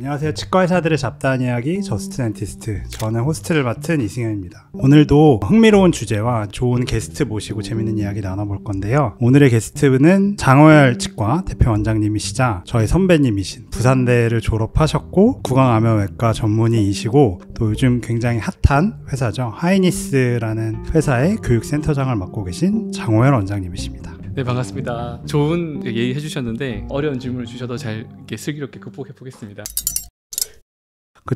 안녕하세요. 치과의사들의 잡다한 이야기 저스트 덴티스트, 저는 호스트를 맡은 이승현입니다. 오늘도 흥미로운 주제와 좋은 게스트 모시고 재밌는 이야기 나눠볼 건데요. 오늘의 게스트는 장호열 치과 대표 원장님이시자 저의 선배님이신, 부산대를 졸업하셨고 구강암염외과 전문의이시고 또 요즘 굉장히 핫한 회사죠, 하이니스라는 회사의 교육센터장을 맡고 계신 장호열 원장님이십니다. 네, 반갑습니다. 좋은 얘기 해주셨는데 어려운 질문을 주셔도 잘 이렇게 슬기롭게 극복해 보겠습니다.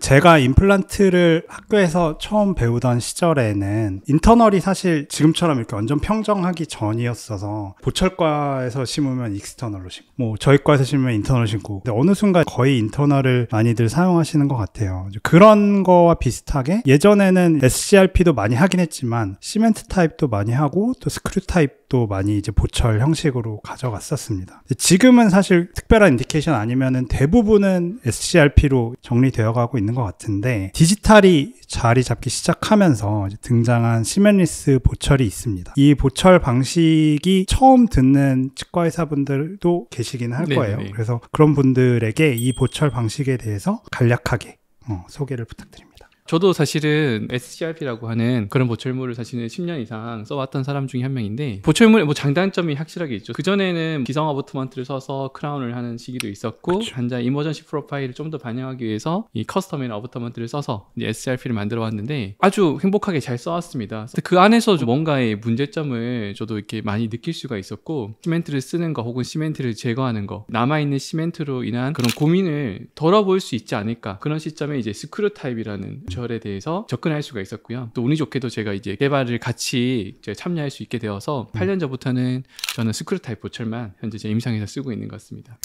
제가 임플란트를 학교에서 처음 배우던 시절에는 인터널이 사실 지금처럼 이렇게 완전 평정하기 전이었어서 보철과에서 심으면 익스터널로 심고 뭐 저희과에서 심으면 인터널 심고, 근데 어느 순간 거의 인터널을 많이들 사용하시는 것 같아요. 그런 거와 비슷하게 예전에는 SCRP도 많이 하긴 했지만 시멘트 타입도 많이 하고 또 스크류 타입도 많이 이제 보철 형식으로 가져갔었습니다. 지금은 사실 특별한 인디케이션 아니면은 대부분은 SCRP로 정리되어 가고 있는 것 같은데, 디지털이 자리 잡기 시작하면서 등장한 시멘리스 보철이 있습니다. 이 보철 방식이 처음 듣는 치과 의사분들도 계시긴 할 거예요. 네네. 그래서 그런 분들에게 이 보철 방식에 대해서 간략하게 소개를 부탁드립니다. 저도 사실은 SCRP라고 하는 그런 보철물을 사실은 10년 이상 써왔던 사람 중에 한 명인데, 보철물의 뭐 장단점이 확실하게 있죠. 그전에는 기성 어버트먼트를 써서 크라운을 하는 시기도 있었고, 그쵸. 환자의 이머전시 프로파일을 좀 더 반영하기 위해서 이 커스텀인 어버트먼트를 써서 이제 SCRP를 만들어 왔는데 아주 행복하게 잘 써왔습니다. 그 안에서 뭔가의 문제점을 저도 이렇게 많이 느낄 수가 있었고, 시멘트를 쓰는 거 혹은 시멘트를 제거하는 거, 남아있는 시멘트로 인한 그런 고민을 덜어볼 수 있지 않을까, 그런 시점에 이제 스크류 타입이라는 보철에 대해서 접근할 수가 있었고요. 또 운이 좋게도 제가 이제 개발을 같이 참여할 수 있게 되어서 8년 전부터는 저는 스크류 타입 보철만 현재 제 임상에서 쓰고 있는 것 같습니다.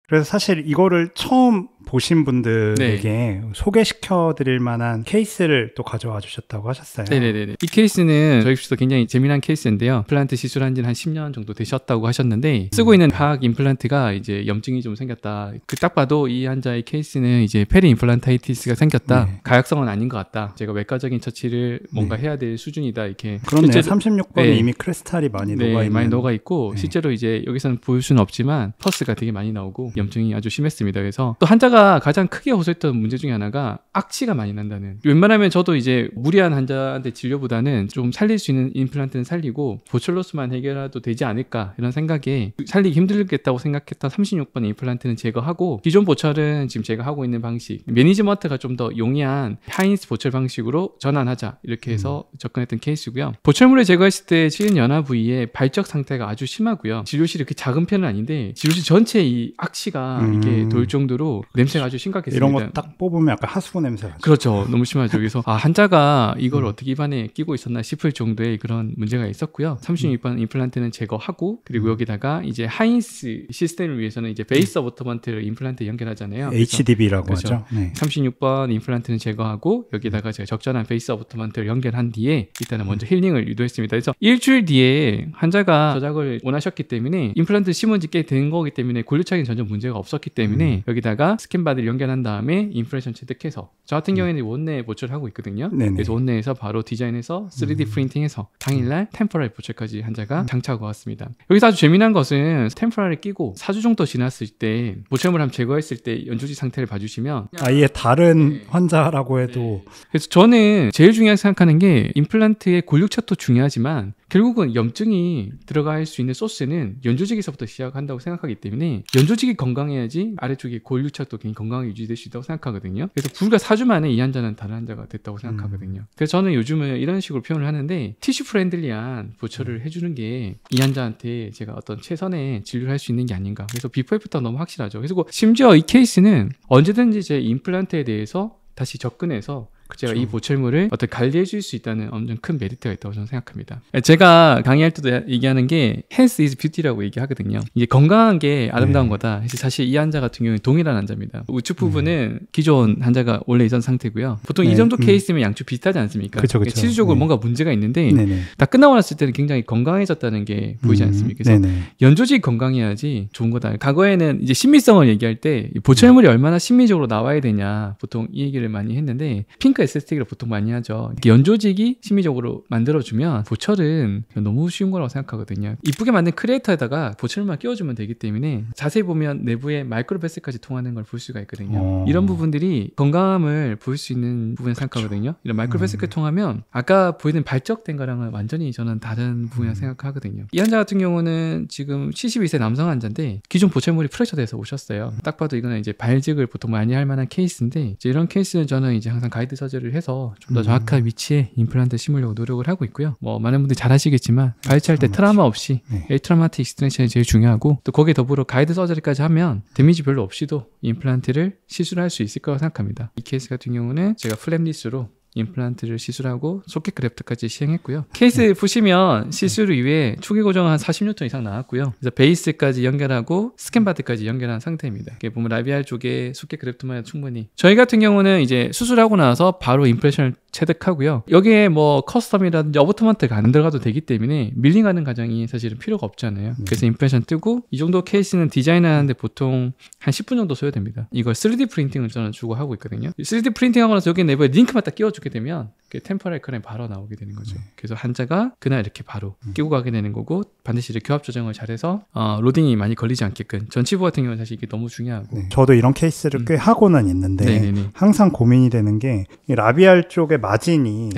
그래서 사실 이거를 처음 보신 분들에게 소개시켜 드릴 만한 케이스를 또 가져와 주셨다고 하셨어요. 네네네. 이 케이스는 저희 씨도 굉장히 재미난 케이스인데요. 임플란트 시술한 지는 한 10년 정도 되셨다고 하셨는데, 쓰고 있는 화학 임플란트가 이제 염증이 좀 생겼다. 딱 봐도 이 환자의 케이스는 이제 페리 임플란타이티스가 생겼다. 가약성은 아닌 것 같다. 제가 외과적인 처치를 뭔가 해야 될 수준이다. 이렇게. 그렇네요. 36번에 이미 크리스탈이 많이 녹아있는. 많이 녹아있고, 실제로 이제 여기서는 보일 수는 없지만 퍼스가 되게 많이 나오고 염증이 아주 심했습니다. 그래서 또 환자가 가장 크게 호소했던 문제 중에 하나가 악취가 많이 난다는. 웬만하면 저도 이제 무리한 환자한테 진료보다는 좀 살릴 수 있는 임플란트는 살리고 보철로스만 해결해도 되지 않을까, 이런 생각에 살리기 힘들겠다고 생각했던 36번 임플란트는 제거하고, 기존 보철은 지금 제가 하고 있는 방식, 매니지먼트가 좀 더 용이한 하이니스 보철 방식으로 전환하자, 이렇게 해서 접근했던 케이스고요. 보철물을 제거했을 때 치은 연화 부위의 발적 상태가 아주 심하고요. 진료실이 그렇게 작은 편은 아닌데 진료실 전체에 이 악취가 이게 돌 정도로 냄새가 아주 심각했습니다. 이런 거 딱 뽑으면 약간 하수구 냄새가. 그렇죠. 너무 심하죠. 그래서 환자가 이걸 어떻게 입안에 끼고 있었나 싶을 정도의 그런 문제가 있었고요. 36번 임플란트는 제거하고, 그리고 여기다가 이제 하이니스 시스템을 위해서는 이제 베이스 어버트먼트를 임플란트에 연결하잖아요. HDB라고 그렇죠. 하죠. 네. 36번 임플란트는 제거하고 여기다가 제가 적절한 베이스 어버트먼트를 연결한 뒤에 일단은 먼저 힐링을 유도했습니다. 그래서 일주일 뒤에 환자가 저작을 원하셨기 때문에, 임플란트 심은 지 꽤 된 거기 때문에 골류착에는 전혀 문제가 없었기 때문에 여기다가 스캔바디를 연결한 다음에 인프레션 체득해서, 저 같은 경우에는 원내 보철을 하고 있거든요. 네네. 그래서 원내에서 바로 디자인해서 3D 프린팅해서 당일날 템포럴 보철까지 환자가 장착하고 왔습니다. 여기서 아주 재미난 것은 템포럴을 끼고 4주 정도 지났을 때 보철물 한번 제거했을 때 연조직 상태를 봐주시면 아예 다른 환자라고 해도. 그래서 저는 제일 중요하게 생각하는 게, 임플란트의 골육착도 중요하지만 결국은 염증이 들어갈 수 있는 소스는 연조직에서부터 시작한다고 생각하기 때문에, 연조직이 건강해야지 아래쪽에 골육착도 굉장히 건강하게 유지될 수 있다고 생각하거든요. 그래서 불과 4주 만에 이 환자는 다른 환자가 됐다고 생각하거든요. 그래서 저는 요즘은 이런 식으로 표현을 하는데, 티슈 프렌들리한 보철을 해주는 게 이 환자한테 제가 어떤 최선의 진료를 할 수 있는 게 아닌가. 그래서 비포 애프터가 너무 확실하죠. 그래서 심지어 이 케이스는 언제든지 제 임플란트에 대해서 다시 접근해서 제가 이 보철물을 어떻게 관리해 줄 수 있다는 엄청 큰 메리트가 있다고 저는 생각합니다. 제가 강의할 때도 얘기하는 게 health is beauty라고 얘기하거든요. 이게 건강한 게 아름다운 거다. 사실 이 환자 같은 경우는 동일한 환자입니다. 우측 부분은 기존 환자가 원래 있던 상태고요. 보통 이 정도 케이스면 양쪽 비슷하지 않습니까? 그쵸. 치주적으로 뭔가 문제가 있는데 다 끝나고 났을 때는 굉장히 건강해졌다는 게 보이지 않습니까? 그래서 연조직이 건강해야지 좋은 거다. 과거에는 이제 신미성을 얘기할 때 보철물이 얼마나 심미적으로 나와야 되냐 보통 이 얘기를 많이 했는데, 핑크 링크 에스테틱을 보통 많이 하죠. 연조직이 심미적으로 만들어주면 보철은 너무 쉬운 거라고 생각하거든요. 이쁘게 만든 크리에이터에다가 보철만 끼워주면 되기 때문에 자세히 보면 내부에 마이크로패스까지 통하는 걸 볼 수가 있거든요. 이런 부분들이 건강함을 보일 수 있는 부분을 생각하거든요. 이런 마이크로패스까지 통하면 아까 보이는 발적된 거랑은 완전히 저는 다른 부분이라고 생각하거든요. 이 환자 같은 경우는 지금 72세 남성 환자인데 기존 보철물이 프랙처돼서 오셨어요. 딱 봐도 이거는 이제 발직을 보통 많이 할 만한 케이스인데 이제 이런 케이스는 저는 이제 항상 가이드 서저리를 해서 좀 더 정확한 위치에 임플란트 심으려고 노력을 하고 있고요. 뭐 많은 분들이 잘 아시겠지만 발치할 때 트라우마 없이 에이트라우마틱 익스트랙션이 제일 중요하고 또 거기에 더불어 가이드 서저리까지 하면 데미지 별로 없이도 임플란트를 시술할 수 있을 거라고 생각합니다. 이 케이스 같은 경우는 제가 플랩리스로 임플란트를 시술하고 소켓 그래프트까지 시행했고요. 케이스 보시면 시술 이후에 초기 고정은 한 40뉴턴 이상 나왔고요. 그래서 베이스까지 연결하고 스캔바드까지 연결한 상태입니다. 이렇게 보면 라비알 쪽에 소켓 그래프트만 해도 충분히. 저희 같은 경우는 이제 수술하고 나서 바로 임프레션을 체득하고요. 여기에 뭐 커스텀이라든지 어버트먼트가 안 들어가도 되기 때문에 밀링하는 과정이 사실은 필요가 없잖아요. 그래서 임프레션 뜨고 이 정도 케이스는 디자인하는데 보통 한 10분 정도 소요됩니다. 이걸 3D 프린팅을 저는 주고 하고 있거든요. 3D 프린팅하고 나서 여기 내부에 링크만 딱 끼워주게 되면 템포럴 크램이 바로 나오게 되는 거죠. 그래서 환자가 그날 이렇게 바로 끼고 가게 되는 거고 반드시 이렇게 교합 조정을 잘해서 로딩이 많이 걸리지 않게끔 전치부 같은 경우는 사실 이게 너무 중요하고 저도 이런 케이스를 꽤 하고는 있는데 항상 고민이 되는 게 이 라비알 쪽의 마진이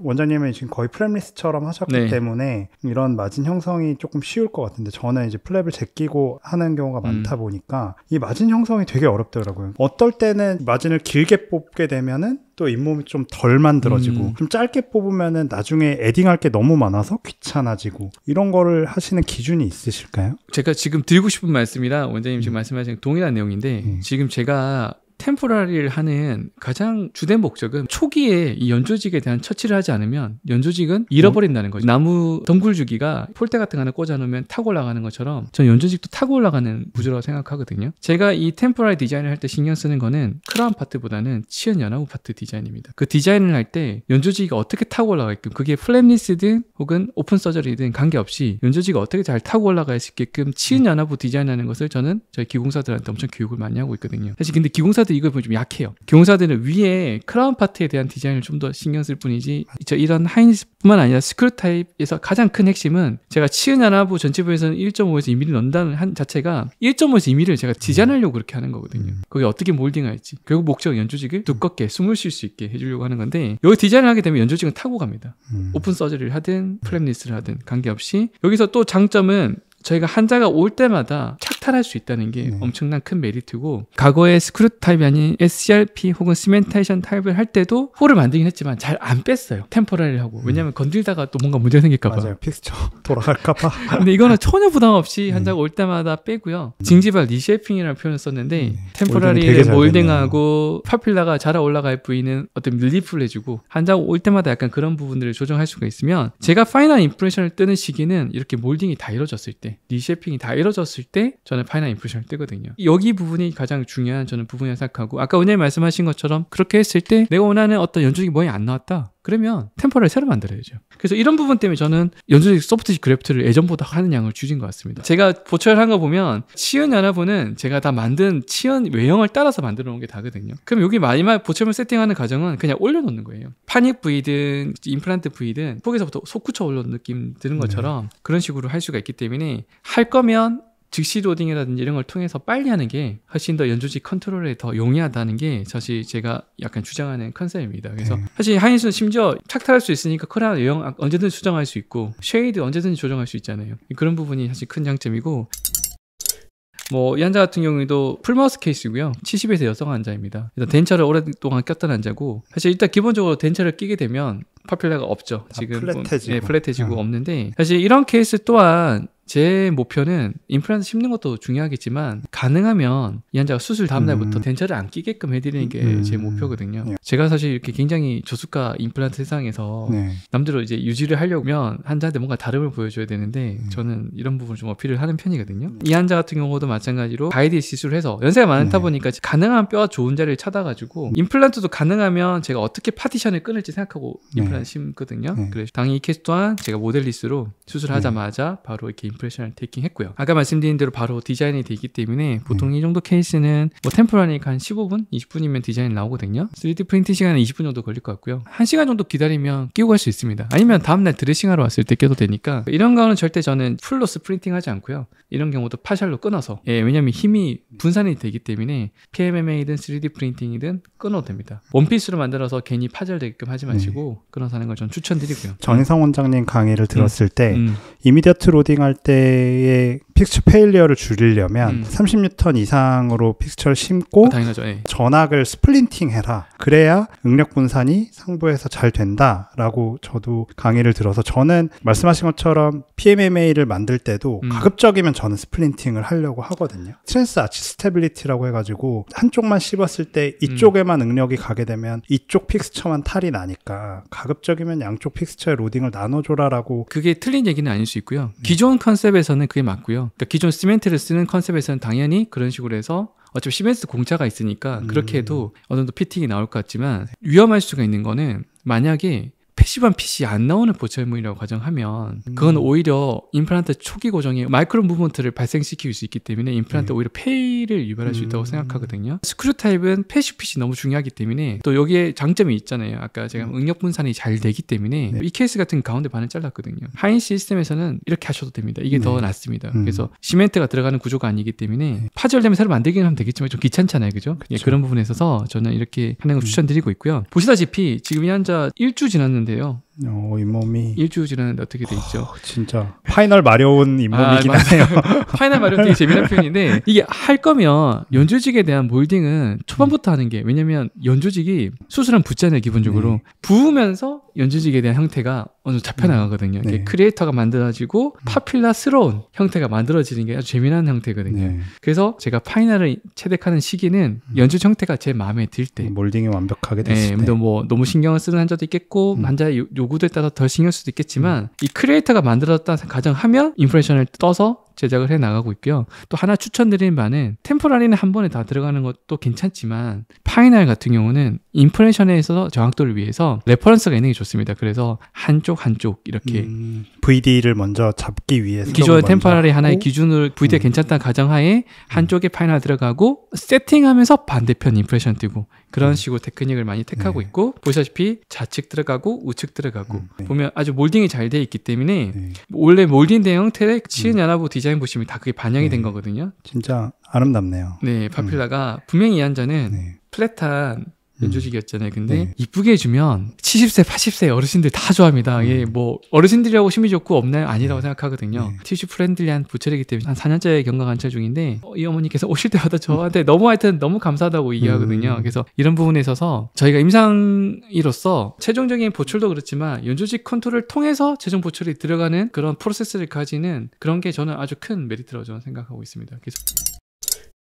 원장님은 지금 거의 프랩리스처럼 하셨기 때문에 이런 마진 형성이 조금 쉬울 것 같은데 저는 이제 플랩을 제끼고 하는 경우가 많다 보니까 이 마진 형성이 되게 어렵더라고요. 어떨 때는 마진을 길게 뽑게 되면은 또 잇몸이 좀 덜 만들어지고 좀 짧게 뽑으면은 나중에 에딩할 게 너무 많아서 귀찮아지고 이런 거를 하시는 기준이 있으실까요? 제가 지금 드리고 싶은 말씀이랑 원장님 지금 말씀하신 동일한 내용인데 지금 제가 템포라리를 하는 가장 주된 목적은 초기에 이 연조직에 대한 처치를 하지 않으면 연조직은 잃어버린다는 거죠. 나무 덩굴주기가 폴대 같은 거 하나 꽂아놓으면 타고 올라가는 것처럼 저는 연조직도 타고 올라가는 구조라고 생각하거든요. 제가 이 템포라리 디자인을 할 때 신경 쓰는 거는 크라운 파트보다는 치연 연하부 파트 디자인입니다. 그 디자인을 할 때 연조직이 어떻게 타고 올라가게끔 그게 플랩리스든 혹은 오픈 서저리든 관계없이 연조직이 어떻게 잘 타고 올라갈 수 있게끔 치연 연하부 디자인하는 것을 저는 저희 기공사들한테 엄청 교육을 많이 하고 있거든요. 사실 근데 기공사들 이걸 보면 좀 약해요. 기공사들은 위에 크라운 파트에 대한 디자인을 좀 더 신경 쓸 뿐이지 이런 하이니스뿐만 아니라 스크류 타입에서 가장 큰 핵심은 제가 치은 연하부 전체부에서는 1.5에서 2mm 넣는다는 한 자체가 1.5에서 2mm를 제가 디자인하려고 그렇게 하는 거거든요. 거기 어떻게 몰딩할지 결국 목적 연조직을 두껍게 숨을 쉴 수 있게 해주려고 하는 건데 여기 디자인을 하게 되면 연조직은 타고 갑니다. 오픈 서저리를 하든 플랩리스를 하든 관계없이 여기서 또 장점은 저희가 환자가 올 때마다 착탈할 수 있다는 게 엄청난 큰 메리트고 과거에 스크류 타입이 아닌 SCRP 혹은 시멘테이션 타입을 할 때도 홀을 만들긴 했지만 잘 안 뺐어요. 템포라리를 하고. 왜냐면 건들다가 또 뭔가 문제가 생길까 봐. 맞아요. 픽스처 돌아갈까 봐. 근데 이거는 전혀 부담 없이 환자가 올 때마다 빼고요. 징지발 리쉐이핑이라는 표현을 썼는데 템포라리를 몰딩하고 파필라가 자라 올라갈 부위는 어떤 릴리프를 해주고 환자가 올 때마다 약간 그런 부분들을 조정할 수가 있으면 제가 파이널 임프레션을 뜨는 시기는 이렇게 몰딩이 다 이루어졌을 때 리쉐이핑이 다 이루어졌을 때 저는 파이널 임프레션을 뜨거든요. 여기 부분이 가장 중요한 저는 부분이라고 생각하고 아까 원장님 말씀하신 것처럼 그렇게 했을 때 내가 원하는 어떤 연조직이 뭐에 안 나왔다. 그러면 템포를 새로 만들어야죠. 그래서 이런 부분 때문에 저는 연조직 소프트 그래프트를 예전보다 하는 양을 줄인 것 같습니다. 제가 보철한 거 보면 치연 연하부는 제가 다 만든 치연 외형을 따라서 만들어 놓은 게 다거든요. 그럼 여기 마지막 보철물 세팅하는 과정은 그냥 올려놓는 거예요. 파닉 부위든 임플란트 부위든 속에서부터 솟구쳐 올려놓은 느낌 드는 것처럼 그런 식으로 할 수가 있기 때문에 할 거면 즉시 로딩이라든지 이런 걸 통해서 빨리 하는 게 훨씬 더 연조직 컨트롤에 더 용이하다는 게 사실 제가 약간 주장하는 컨셉입니다. 그래서 사실 하이니스는 심지어 착탈할 수 있으니까 크라운 외형 언제든지 수정할 수 있고 쉐이드 언제든지 조정할 수 있잖아요. 그런 부분이 사실 큰 장점이고 이 환자 같은 경우에도 풀마우스 케이스고요. 70에서 여성 환자입니다. 일단 덴처를 오랫동안 꼈던 환자고 사실 일단 기본적으로 덴처를 끼게 되면 파필라가 없죠. 지금 플랫해지고 없는데 사실 이런 케이스 또한 제 목표는 임플란트 심는 것도 중요하겠지만 가능하면 이 환자가 수술 다음날부터 덴처를 안 끼게끔 해드리는 게 제 목표거든요. 제가 사실 이렇게 굉장히 저수가 임플란트 세상에서 남들로 이제 유지를 하려면 환자한테 뭔가 다름을 보여줘야 되는데 저는 이런 부분을 좀 어필을 하는 편이거든요. 이 환자 같은 경우도 마찬가지로 가이드 시술을 해서 연세가 많다 보니까 가능한 뼈가 좋은 자리를 찾아가지고 임플란트도 가능하면 제가 어떻게 파티션을 끊을지 생각하고 임플란트 심거든요. 그래서 당연히 이 케이스 또한 제가 모델리스로 수술하자마자 바로 이렇게 임프레션을 테이킹 했고요. 아까 말씀드린 대로 바로 디자인이 되기 때문에 보통 이 정도 케이스는 뭐 템포라니까 한 15분, 20분이면 디자인이 나오거든요. 3D 프린팅 시간은 20분 정도 걸릴 것 같고요. 1시간 정도 기다리면 끼고 갈 수 있습니다. 아니면 다음날 드레싱하러 왔을 때 껴도 되니까 이런 거는 절대 저는 풀로 스프린팅 하지 않고요. 이런 경우도 파샬로 끊어서 왜냐면 힘이 분산이 되기 때문에 PMMA든 3D 프린팅이든 끊어도 됩니다. 원피스로 만들어서 괜히 파절되게끔 하지 마시고 끊어서 하는 걸 전 추천드리고요. 정희성 원장님 강의를 들었을 때 이미디어트 로딩 할 때의 픽처 페일리어를 줄이려면 30뉴턴 이상으로 픽처를 심고 당연하죠. 전악을 스플린팅 해라. 그래야 응력 분산이 상부에서 잘 된다라고 저도 강의를 들어서 저는 말씀하신 것처럼 PMMA를 만들 때도 가급적이면 저는 스플린팅을 하려고 하거든요. 스트레스 아치 스테빌리티라고 해가지고 한쪽만 씹었을 때 이쪽에만 응력이 가게 되면 이쪽 픽스처만 탈이 나니까 가급적이면 양쪽 픽스처의 로딩을 나눠줘라라고. 그게 틀린 얘기는 아닐 수 있고요. 기존 컨셉에서는 그게 맞고요. 그러니까 기존 시멘트를 쓰는 컨셉에서는 당연히 그런 식으로 해서 어차피 시멘트 공차가 있으니까 그렇게 해도 어느 정도 피팅이 나올 것 같지만 위험할 수가 있는 거는 만약에 패시브한 핏이 안 나오는 보철물이라고 가정하면 그건 오히려 임플란트 초기 고정에 마이크로 무브먼트를 발생시킬 수 있기 때문에 임플란트 오히려 폐를 유발할 수 있다고 생각하거든요. 스크류 타입은 패시브 핏이 너무 중요하기 때문에 또 여기에 장점이 있잖아요. 아까 제가 응력 분산이 잘 되기 때문에 이 케이스 같은 가운데 반을 잘랐거든요. 하인 시스템에서는 이렇게 하셔도 됩니다. 이게 더 낫습니다. 그래서 시멘트가 들어가는 구조가 아니기 때문에 파절되면 새로 만들기는 하면 되겠지만 좀 귀찮잖아요. 그죠? 그런 부분에 있어서 저는 이렇게 하는 걸 추천드리고 있고요. 보시다시피 지금 이 환자 1주 지났는데요. 잇몸이 1주 지났는데 어떻게 돼 있죠? 진짜 파이널 마려운 잇몸이긴 하네요. 파이널 마리오 되게 재미난 표현인데 이게 할 거면 연조직에 대한 몰딩은 초반부터 하는 게 왜냐면 연조직이 수술하면 붓잖아요. 기본적으로 부으면서 연조직에 대한 형태가 어느 정도 잡혀나가거든요. 이게 크리에이터가 만들어지고 파필라스러운 형태가 만들어지는 게 아주 재미난 형태거든요. 그래서 제가 파이널을 채택하는 시기는 연조직 형태가 제 마음에 들 때 몰딩이 완벽하게 됐을 때 뭐 너무 신경을 쓰는 환자도 있겠고 환자의 요구도에 따라 더 신경 쓸 수도 있겠지만 이 크리에이터가 만들었다 가정하면 인프레션을 떠서 제작을 해 나가고 있고요. 또 하나 추천드리는 바는 템포라리는 한 번에 다 들어가는 것도 괜찮지만 파이널 같은 경우는 인프레션에 있어서 정확도를 위해서 레퍼런스가 있는 게 좋습니다. 그래서 한쪽 이렇게 VD를 먼저 잡기 위해서 기존의 템포라리 하나의 기준으로 VD가 괜찮다는 가정하에 한쪽에 파이널 들어가고 세팅하면서 반대편 인프레션 뜨고 그런 식으로 테크닉을 많이 택하고 있고 보시다시피 좌측 들어가고 우측 들어가고 보면 아주 몰딩이 잘 돼 있기 때문에 원래 몰딩된 형태의 치은 연화부 디자인 보시면 다 그게 반영이 된 거거든요. 진짜 아름답네요. 네, 파필라가 분명히 이 환자는 플랫한 연조직이었잖아요. 근데 이쁘게 해주면 70세, 80세 어르신들 다 좋아합니다. 이게 뭐 어르신들이라고 힘이 좋고 없나요? 아니라고 생각하거든요. 티슈 프렌들리한 보철이기 때문에 한 4년째 경과 관찰 중인데 이 어머니께서 오실 때마다 저한테 너무 하여튼 너무 감사하다고 얘기하거든요. 그래서 이런 부분에 있어서 저희가 임상의로서 최종적인 보철도 그렇지만 연조직 컨트롤을 통해서 최종 보철이 들어가는 그런 프로세스를 가지는 그런 게 저는 아주 큰 메리트라고 저는 생각하고 있습니다. 그래서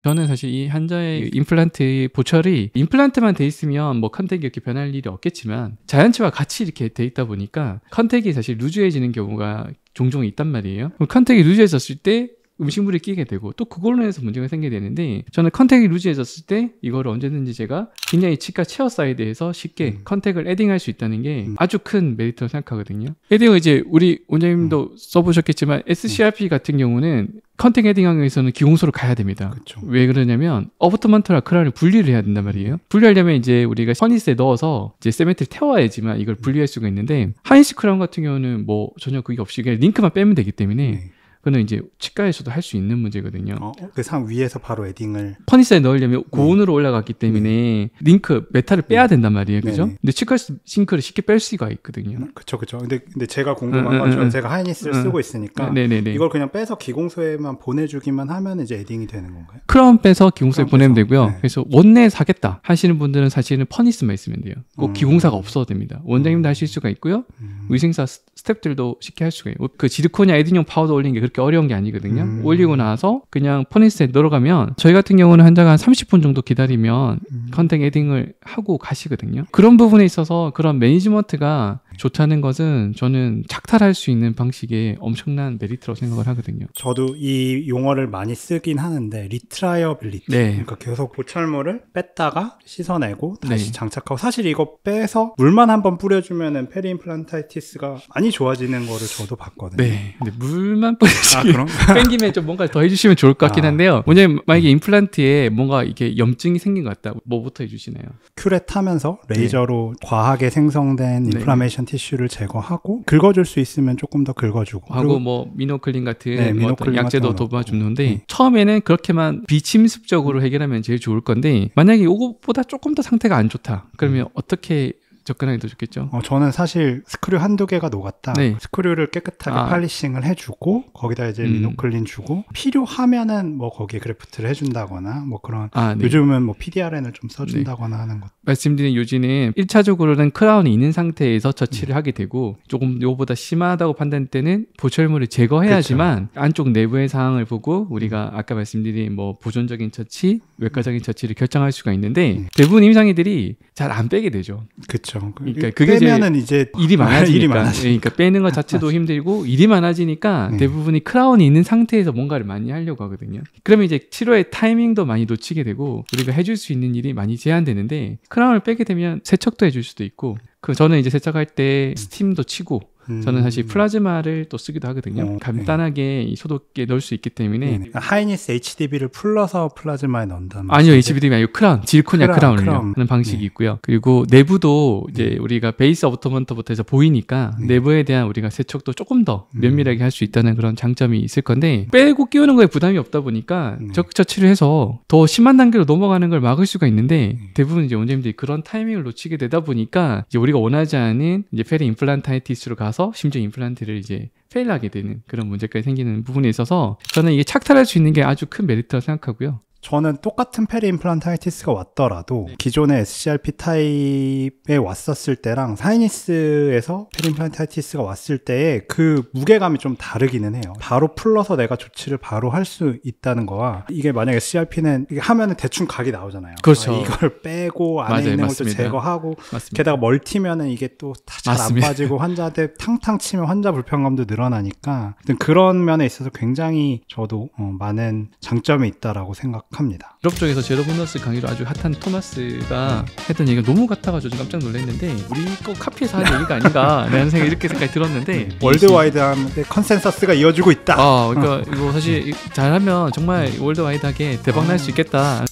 저는 사실 이 환자의 임플란트 보철이 임플란트만 돼 있으면 뭐 컨택이 이렇게 변할 일이 없겠지만 자연치와 같이 이렇게 돼 있다 보니까 컨택이 사실 루즈해지는 경우가 종종 있단 말이에요. 컨택이 루즈해졌을 때 음식물이 끼게 되고 또 그걸로 인해서 문제가 생기게 되는데 저는 컨택이 루즈해졌을 때 이걸 언제든지 제가 굉장히 치과 체어 사이드에서 쉽게 컨택을 에딩할 수 있다는 게 아주 큰 메리트라고 생각하거든요. 에딩은 이제 우리 원장님도 써보셨겠지만 SCRP 같은 경우는 컨택 에딩하기 위해서는 기공소로 가야 됩니다. 그쵸. 왜 그러냐면 어버트먼트랑 크라운을 분리를 해야 된단 말이에요. 분리하려면 이제 우리가 퍼니스에 넣어서 이제 세멘트를 태워야지만 이걸 분리할 수가 있는데 하이스 크라운 같은 경우는 뭐 전혀 그게 없이 그냥 링크만 빼면 되기 때문에 그거는 이제 치과에서도 할 수 있는 문제거든요. 그 상 위에서 바로 에딩을 퍼니스에 넣으려면 고온으로 올라갔기 때문에 링크 메탈을 빼야 된단 말이에요, 그죠? 근데 치과에서 싱크를 쉽게 뺄 수가 있거든요. 그렇죠. 근데 제가 궁금한 건 저는 제가 하이니스를 쓰고 있으니까 이걸 그냥 빼서 기공소에만 보내주기만 하면 이제 에딩이 되는 건가요? 크라운 빼서 기공소에 보내면 되고요. 그래서 원내 사겠다 하시는 분들은 사실은 퍼니스만 있으면 돼요. 꼭 기공사가 없어도 됩니다. 원장님도 하실 수가 있고요. 위생사 스태프들도 쉽게 할 수가 있고 그 지르코니아 에딩용 파우더 올리는 게 그렇게 어려운 게 아니거든요. 올리고 나서 그냥 퍼니스에 넣어가면 저희 같은 경우는 환자가 한 30분 정도 기다리면 컨택 에딩을 하고 가시거든요. 그런 부분에 있어서 그런 매니지먼트가 좋다는 것은 저는 착탈할 수 있는 방식의 엄청난 메리트라고 생각을 하거든요. 저도 이 용어를 많이 쓰긴 하는데 리트라이어빌리티. 네. 그러니까 계속 보철물을 뺐다가 씻어내고 다시 네. 장착하고 사실 이거 빼서 물만 한번 뿌려주면은 페리임플란타이티스가 많이 좋아지는 거를 저도 봤거든요. 네. 근데 물만 뿌리지. 그럼? 뺀 김에 좀 뭔가 더 해주시면 좋을 것 같긴 한데요. 왜냐면 만약에 임플란트에 뭔가 이게 염증이 생긴 것 같다. 뭐부터 해주시나요? 큐렛 하면서 레이저로 과하게 생성된 인플라메이션 티슈를 제거하고 긁어줄 수 있으면 조금 더 긁어주고 하고 뭐 미노클린 같은 뭐 어떤 미노클린 약제도 같은 거 도와주는데 처음에는 그렇게만 비침습적으로 해결하면 제일 좋을 건데 만약에 이것보다 조금 더 상태가 안 좋다. 그러면 어떻게 접근하기 더 좋겠죠? 저는 사실 스크류 한두 개가 녹았다. 네. 스크류를 깨끗하게 팔리싱을 해주고 거기다 이제 미노클린 주고 필요하면은 뭐 거기에 그래프트를 해준다거나 뭐 그런 네. 요즘은 뭐 PDRN을 좀 써준다거나 하는 것. 말씀드린 요지는 1차적으로는 크라운이 있는 상태에서 처치를 하게 되고 조금 요거보다 심하다고 판단될 때는 보철물을 제거해야지만 안쪽 내부의 상황을 보고 우리가 아까 말씀드린 뭐 보존적인 처치, 외과적인 처치를 결정할 수가 있는데 대부분 임상의들이 잘 안 빼게 되죠. 그렇죠. 그러니까 그게 빼면은 이제 일이 많아지니까. 그러니까 빼는 것 자체도 힘들고 일이 많아지니까 대부분이 크라운이 있는 상태에서 뭔가를 많이 하려고 하거든요. 그러면 이제 치료의 타이밍도 많이 놓치게 되고 우리가 해줄 수 있는 일이 많이 제한되는데 크라운을 빼게 되면 세척도 해줄 수도 있고 저는 이제 세척할 때 스팀도 치고 저는 사실 플라즈마를 또 쓰기도 하거든요. 간단하게 이 소독기에 넣을 수 있기 때문에 하이니스 HDB를 풀러서 플라즈마에 넣는다는 아니요, HDB가 아니고 크라운, 질코니아 크라운을 크라운. 하는 방식이 있고요. 그리고 내부도 이제 우리가 베이스 어부터먼터부터 해서 보이니까 내부에 대한 우리가 세척도 조금 더 면밀하게 할 수 있다는 그런 장점이 있을 건데 빼고 끼우는 거에 부담이 없다 보니까 적극 처치를 해서 더 심한 단계로 넘어가는 걸 막을 수가 있는데 대부분 이제 원장님들이 그런 타이밍을 놓치게 되다 보니까 이제 우리가 원하지 않은 이제 페리 임플란타이티스로 가서 심지어 임플란트를 이제 페일하게 되는 그런 문제까지 생기는 부분에 있어서 저는 이게 착탈할 수 있는 게 아주 큰 메리트라고 생각하고요. 저는 똑같은 페리임플란타이티스가 왔더라도 기존의 SCRP 타입에 왔었을 때랑 사이니스에서 페리임플란타이티스가 왔을 때의 그 무게감이 좀 다르기는 해요. 바로 풀러서 내가 조치를 바로 할 수 있다는 거와 이게 만약에 SCRP는 이게 하면은 대충 각이 나오잖아요. 그렇죠. 이걸 빼고 안에 맞아요, 있는 맞습니다. 것도 제거하고 맞습니다. 게다가 멀티면은 이게 또 잘 안 빠지고 환자한테 탕탕 치면 환자 불편감도 늘어나니까 그런 면에 있어서 굉장히 저도 많은 장점이 있다라고 생각합니다. 유럽 쪽에서 제로보너스 강의로 아주 핫한 토마스가 했던 얘기가 너무 같아가지고 좀 깜짝 놀랐는데 우리 거 카피해서 한 얘기가 아닌가라는 생각이 이렇게 생각이 들었는데 월드와이드한 컨센서스가 이어지고 있다. 그러니까 이거 사실 잘하면 정말 월드와이드하게 대박 날 수 있겠다.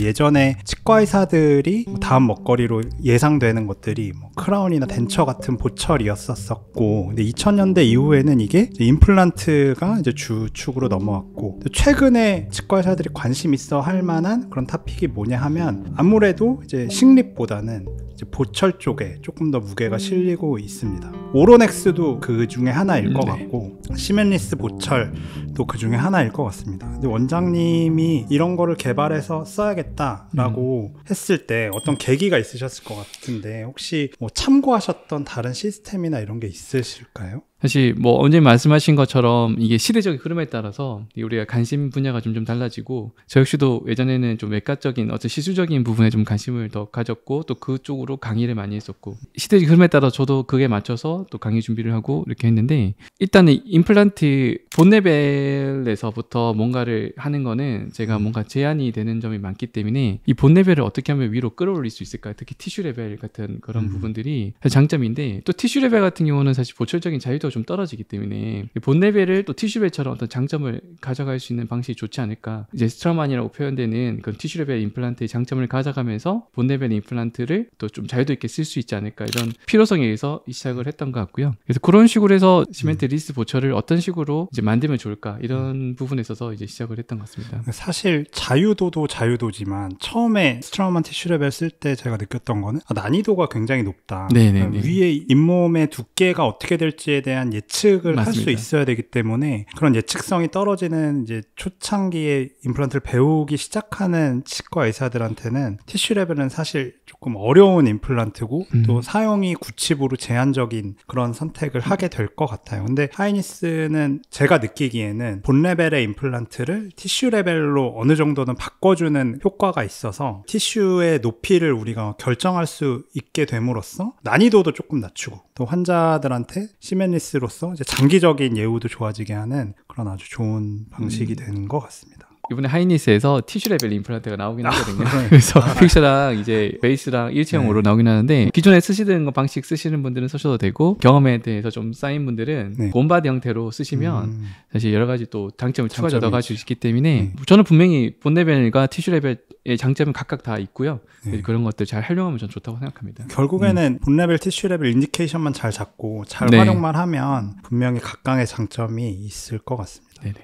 예전에 치과 의사들이 다음 먹거리로 예상되는 것들이 뭐 크라운이나 덴처 같은 보철이었었고, 근데 2000년대 이후에는 이게 이제 임플란트가 이제 주축으로 넘어왔고, 최근에 치과 의사들이 관심 있어 할 만한 그런 토픽이 뭐냐 하면 아무래도 이제 식립보다는 이제 보철 쪽에 조금 더 무게가 실리고 있습니다. 오로넥스도 그 중에 하나일 것 같고 시멘리스 보철도 그 중에 하나일 것 같습니다. 근데 원장님이 이런 거를 개발해서 써야겠다라고 했을 때 어떤 계기가 있으셨을 것 같은데 혹시 뭐 참고하셨던 다른 시스템이나 이런 게 있으실까요? 사실 뭐 언제 말씀하신 것처럼 이게 시대적인 흐름에 따라서 우리가 관심 분야가 좀 달라지고 저 역시도 예전에는 좀 외과적인 어떤 시술적인 부분에 좀 관심을 더 가졌고 또 그쪽으로 강의를 많이 했었고 시대적인 흐름에 따라 저도 그게 맞춰서 또 강의 준비를 하고 이렇게 했는데 일단은 임플란트 본레벨에서부터 뭔가를 하는 거는 제가 뭔가 제한이 되는 점이 많기 때문에 이 본레벨을 어떻게 하면 위로 끌어올릴 수 있을까 특히 티슈 레벨 같은 그런 부분들이 장점인데 또 티슈 레벨 같은 경우는 사실 보철적인 자유도 좀 떨어지기 때문에 본 레벨을 또 티슈 레벨처럼 어떤 장점을 가져갈 수 있는 방식이 좋지 않을까. 이제 스트라만이라고 표현되는 그런 티슈 레벨 임플란트의 장점을 가져가면서 본 레벨 임플란트를 또 좀 자유도 있게 쓸 수 있지 않을까 이런 필요성에 의해서 시작을 했던 것 같고요. 그래서 그런 식으로 해서 시멘트 리스 보철을 어떤 식으로 이제 만들면 좋을까 이런 부분에 있어서 이제 시작을 했던 것 같습니다. 사실 자유도도 자유도지만 처음에 스트라만 티슈 레벨 쓸 때 제가 느꼈던 거는 난이도가 굉장히 높다. 네네네. 위에 잇몸의 두께가 어떻게 될지에 대한 대한 예측을 할 수 맞습니다. 있어야 되기 때문에 그런 예측성이 떨어지는 이제 초창기에 임플란트를 배우기 시작하는 치과 의사들한테는 티슈 레벨은 사실 조금 어려운 임플란트고 또 사용이 구칩으로 제한적인 그런 선택을 하게 될 것 같아요. 근데 하이니스는 제가 느끼기에는 본 레벨의 임플란트를 티슈 레벨로 어느 정도는 바꿔주는 효과가 있어서 티슈의 높이를 우리가 결정할 수 있게 됨으로써 난이도도 조금 낮추고 또 환자들한테 시멘리스로서 이제 장기적인 예후도 좋아지게 하는 그런 아주 좋은 방식이 되는 것 같습니다. 이번에 하이니스에서 티슈 레벨 임플란트가 나오긴 하거든요. 그래서 픽처랑 이제 베이스랑 일체형으로 나오긴 하는데 기존에 쓰시던 방식 쓰시는 분들은 쓰셔도 되고 경험에 대해서 좀 쌓인 분들은 본바디 형태로 쓰시면 사실 여러 가지 또 장점을 추가적으로 넣어가지고 있기 때문에 저는 분명히 본 레벨과 티슈 레벨의 장점은 각각 다 있고요. 그런 것들 잘 활용하면 전 좋다고 생각합니다. 결국에는 본 레벨, 티슈 레벨 인디케이션만 잘 잡고 잘 활용만 하면 분명히 각각의 장점이 있을 것 같습니다. 네네.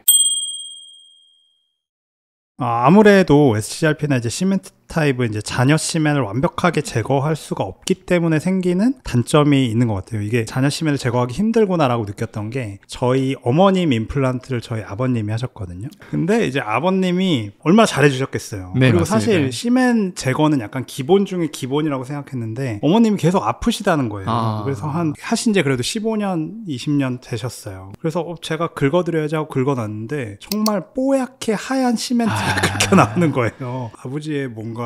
아무래도 SCRP나 이제 시멘트 타입은 이제 잔여 시멘을 완벽하게 제거할 수가 없기 때문에 생기는 단점이 있는 것 같아요. 이게 잔여 시멘을 제거하기 힘들구나라고 느꼈던 게 저희 어머님 임플란트를 저희 아버님이 하셨거든요. 근데 이제 아버님이 얼마나 잘해주셨겠어요. 네, 그리고 맞습니다. 사실 시멘 제거는 약간 기본 중에 기본이라고 생각했는데 어머님이 계속 아프시다는 거예요. 그래서 하신 지 그래도 15년, 20년 되셨어요. 그래서 제가 긁어드려야지 하고 긁어놨는데 정말 뽀얗게 하얀 시멘트가 그렇게 나오는 거예요. 아버지의 뭔가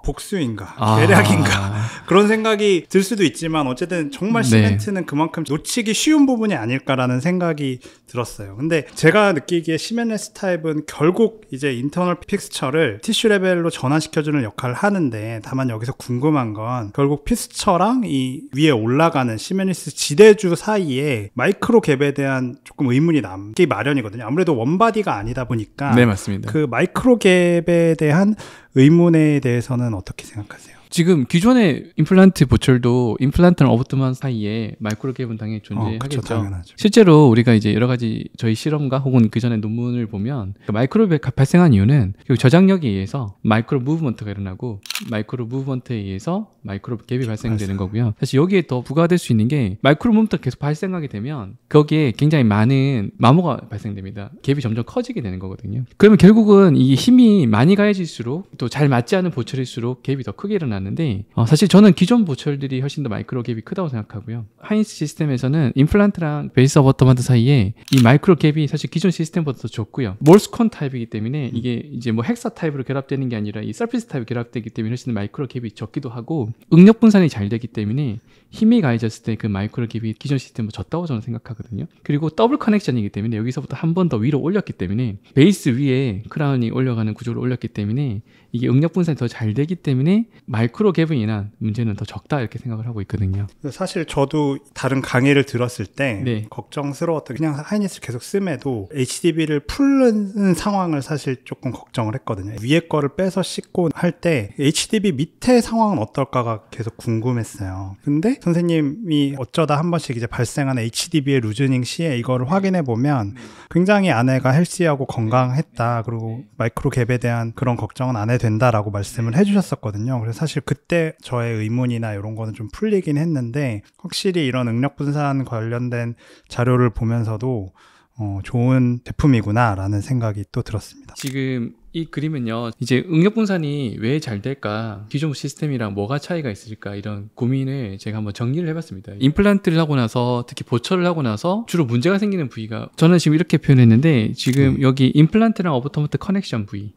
복수인가 계략인가 그런 생각이 들 수도 있지만 어쨌든 정말 시멘트는 그만큼 놓치기 쉬운 부분이 아닐까라는 생각이 들었어요. 근데 제가 느끼기에 시멘레스 타입은 결국 이제 인터널 픽스처를 티슈 레벨로 전환시켜주는 역할을 하는데 다만 여기서 궁금한 건 결국 픽스처랑 이 위에 올라가는 시멘리스 지대주 사이에 마이크로 갭에 대한 조금 의문이 남기 마련이거든요. 아무래도 원바디가 아니다 보니까 네, 맞습니다. 그 마이크로 갭에 대한 의문에 대해서는 어떻게 생각하세요? 지금 기존의 임플란트 보철도 임플란트랑 어버트먼 사이에 마이크로 갭은 당연히 존재하겠죠. 당연하죠. 실제로 우리가 이제 여러 가지 저희 실험과 혹은 그 전에 논문을 보면 마이크로 갭이 발생한 이유는 저장력에 의해서 마이크로 무브먼트가 일어나고 마이크로 무브먼트에 의해서 마이크로 갭이 발생되는 거고요. 사실 여기에 더 부과될 수 있는 게 마이크로 무브먼트가 계속 발생하게 되면 거기에 굉장히 많은 마모가 발생됩니다. 갭이 점점 커지게 되는 거거든요. 그러면 결국은 이 힘이 많이 가해질수록 또 잘 맞지 않은 보철일수록 갭이 더 크게 일어나는데 사실 저는 기존 보철들이 훨씬 더 마이크로 갭이 크다고 생각하고요. 하이니스 시스템에서는 임플란트랑 베이스 어버터먼트 사이에 이 마이크로 갭이 사실 기존 시스템보다 더 좋고요. 몰스콘 타입이기 때문에 이게 이제 뭐 헥사 타입으로 결합되는 게 아니라 이 서피스 타입이 결합되기 때문에 훨씬 더 마이크로 갭이 적기도 하고 응력 분산이 잘 되기 때문에 힘이 가해졌을 때 그 마이크로 갭이 기존 시스템보다 적다고 저는 생각하거든요. 그리고 더블 커넥션이기 때문에 여기서부터 한 번 더 위로 올렸기 때문에 베이스 위에 크라운이 올려가는 구조를 올렸기 때문에 이게 응력 분산이 더 잘 되기 때문에 마이크로 갭에 인한 문제는 더 적다 이렇게 생각을 하고 있거든요. 사실 저도 다른 강의를 들었을 때 걱정스러웠던 그냥 하이니스 계속 씀에도 HDB를 풀는 상황을 사실 조금 걱정을 했거든요. 위에 거를 빼서 씻고 할 때 HDB 밑에 상황은 어떨까가 계속 궁금했어요. 근데 선생님이 어쩌다 한 번씩 이제 발생하는 HDB의 루즈닝 시에 이거를 확인해 보면 굉장히 아내가 헬시하고 건강했다. 그리고 마이크로 갭에 대한 그런 걱정은 안 해도 된다라고 말씀을 해주셨었거든요. 그래서 사실 그때 저의 의문이나 이런 거는 좀 풀리긴 했는데 확실히 이런 응력 분산 관련된 자료를 보면서도 좋은 제품이구나라는 생각이 또 들었습니다. 지금 이 그림은요, 이제 응력 분산이 왜 잘 될까, 기존 시스템이랑 뭐가 차이가 있을까, 이런 고민을 제가 한번 정리를 해봤습니다. 임플란트를 하고 나서, 특히 보철을 하고 나서 주로 문제가 생기는 부위가, 저는 지금 이렇게 표현했는데, 지금 여기 임플란트랑 어버터먼트 커넥션 부위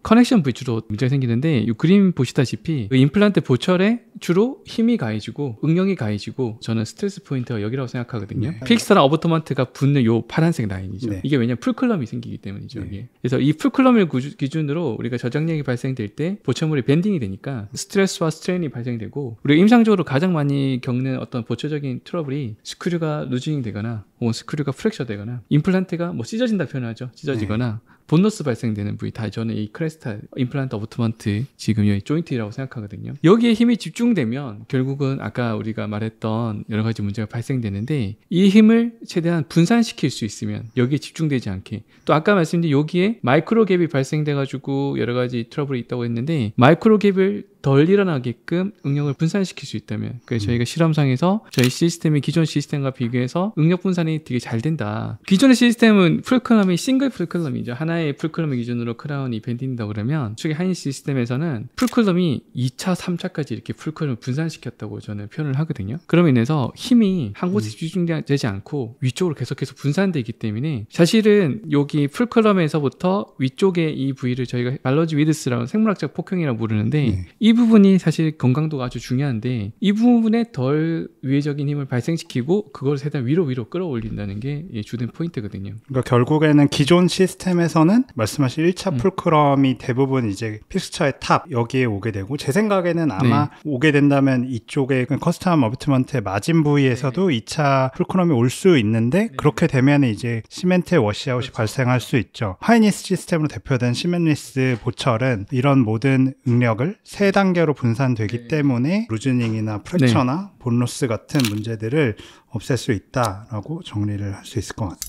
주로 문제가 생기는데, 이 그림 보시다시피 그 임플란트 보철에 주로 힘이 가해지고 응력이 가해지고, 저는 스트레스 포인트가 여기라고 생각하거든요. 픽스랑 어버터먼트가 붙는 요 파란색 라인이죠. 이게 왜냐면 풀클럼이 생기기 때문이죠. 이게. 그래서 이 풀클럼을 기준으로 우리가 저장력이 발생될 때 보철물이 밴딩이 되니까 스트레스와 스트레인이 발생되고, 우리가 임상적으로 가장 많이 겪는 어떤 보철적인 트러블이 스크류가 루즈닝 되거나 혹은 스크류가 프랙처 되거나 임플란트가 뭐 찢어진다 표현하죠. 찢어지거나 본로스 발생되는 부위, 다 저는 이 크레스탈 임플란트 어버트먼트 지금 여기 조인트라고 생각하거든요. 여기에 힘이 집중되면 결국은 아까 우리가 말했던 여러 가지 문제가 발생되는데, 이 힘을 최대한 분산시킬 수 있으면 여기에 집중되지 않게, 또 아까 말씀드린 여기에 마이크로 갭이 발생돼 가지고 여러 가지 트러블이 있다고 했는데, 마이크로 갭을 덜 일어나게끔 응력을 분산시킬 수 있다면, 그래서 저희가 실험상에서 저희 시스템이 기존 시스템과 비교해서 응력 분산이 되게 잘 된다. 기존의 시스템은 풀컬럼이 싱글 풀컬럼이죠. 하나의 풀컬럼의 기준으로 크라운이 밴딩된다고 그러면, 저희 하이닉스 시스템에서는 풀컬럼이 2차, 3차까지 이렇게 풀컬럼을 분산시켰다고 저는 표현을 하거든요. 그로 인해서 힘이 한 곳에 집중되지 않고 위쪽으로 계속해서 분산되기 때문에, 사실은 여기 풀컬럼에서부터 위쪽의 이 부위를 저희가 발러지 위드스라고 생물학적 폭형이라고 부르는데, 이 부분이 사실 건강도가 아주 중요한데, 이 부분에 덜 위해적인 힘을 발생시키고 그걸 세단 위로 끌어올린다는 게 주된 포인트거든요. 그러니까 결국에는 기존 시스템에서는 말씀하신 1차 풀컬럼이 대부분 이제 픽스처의 탑 여기에 오게 되고, 제 생각에는 아마 오게 된다면 이쪽에 커스텀 어비트먼트의 마진 부위에서도 2차 풀컬럼이 올 수 있는데, 그렇게 되면 이제 시멘트의 워시아웃이 발생할 수 있죠. 하이닉스 시스템으로 대표된 시멘리스 보철은 이런 모든 응력을 3단계로 분산되기 때문에 루즈닝이나 프랙처나 본로스 같은 문제들을 없앨 수 있다라고 정리를 할 수 있을 것 같아요.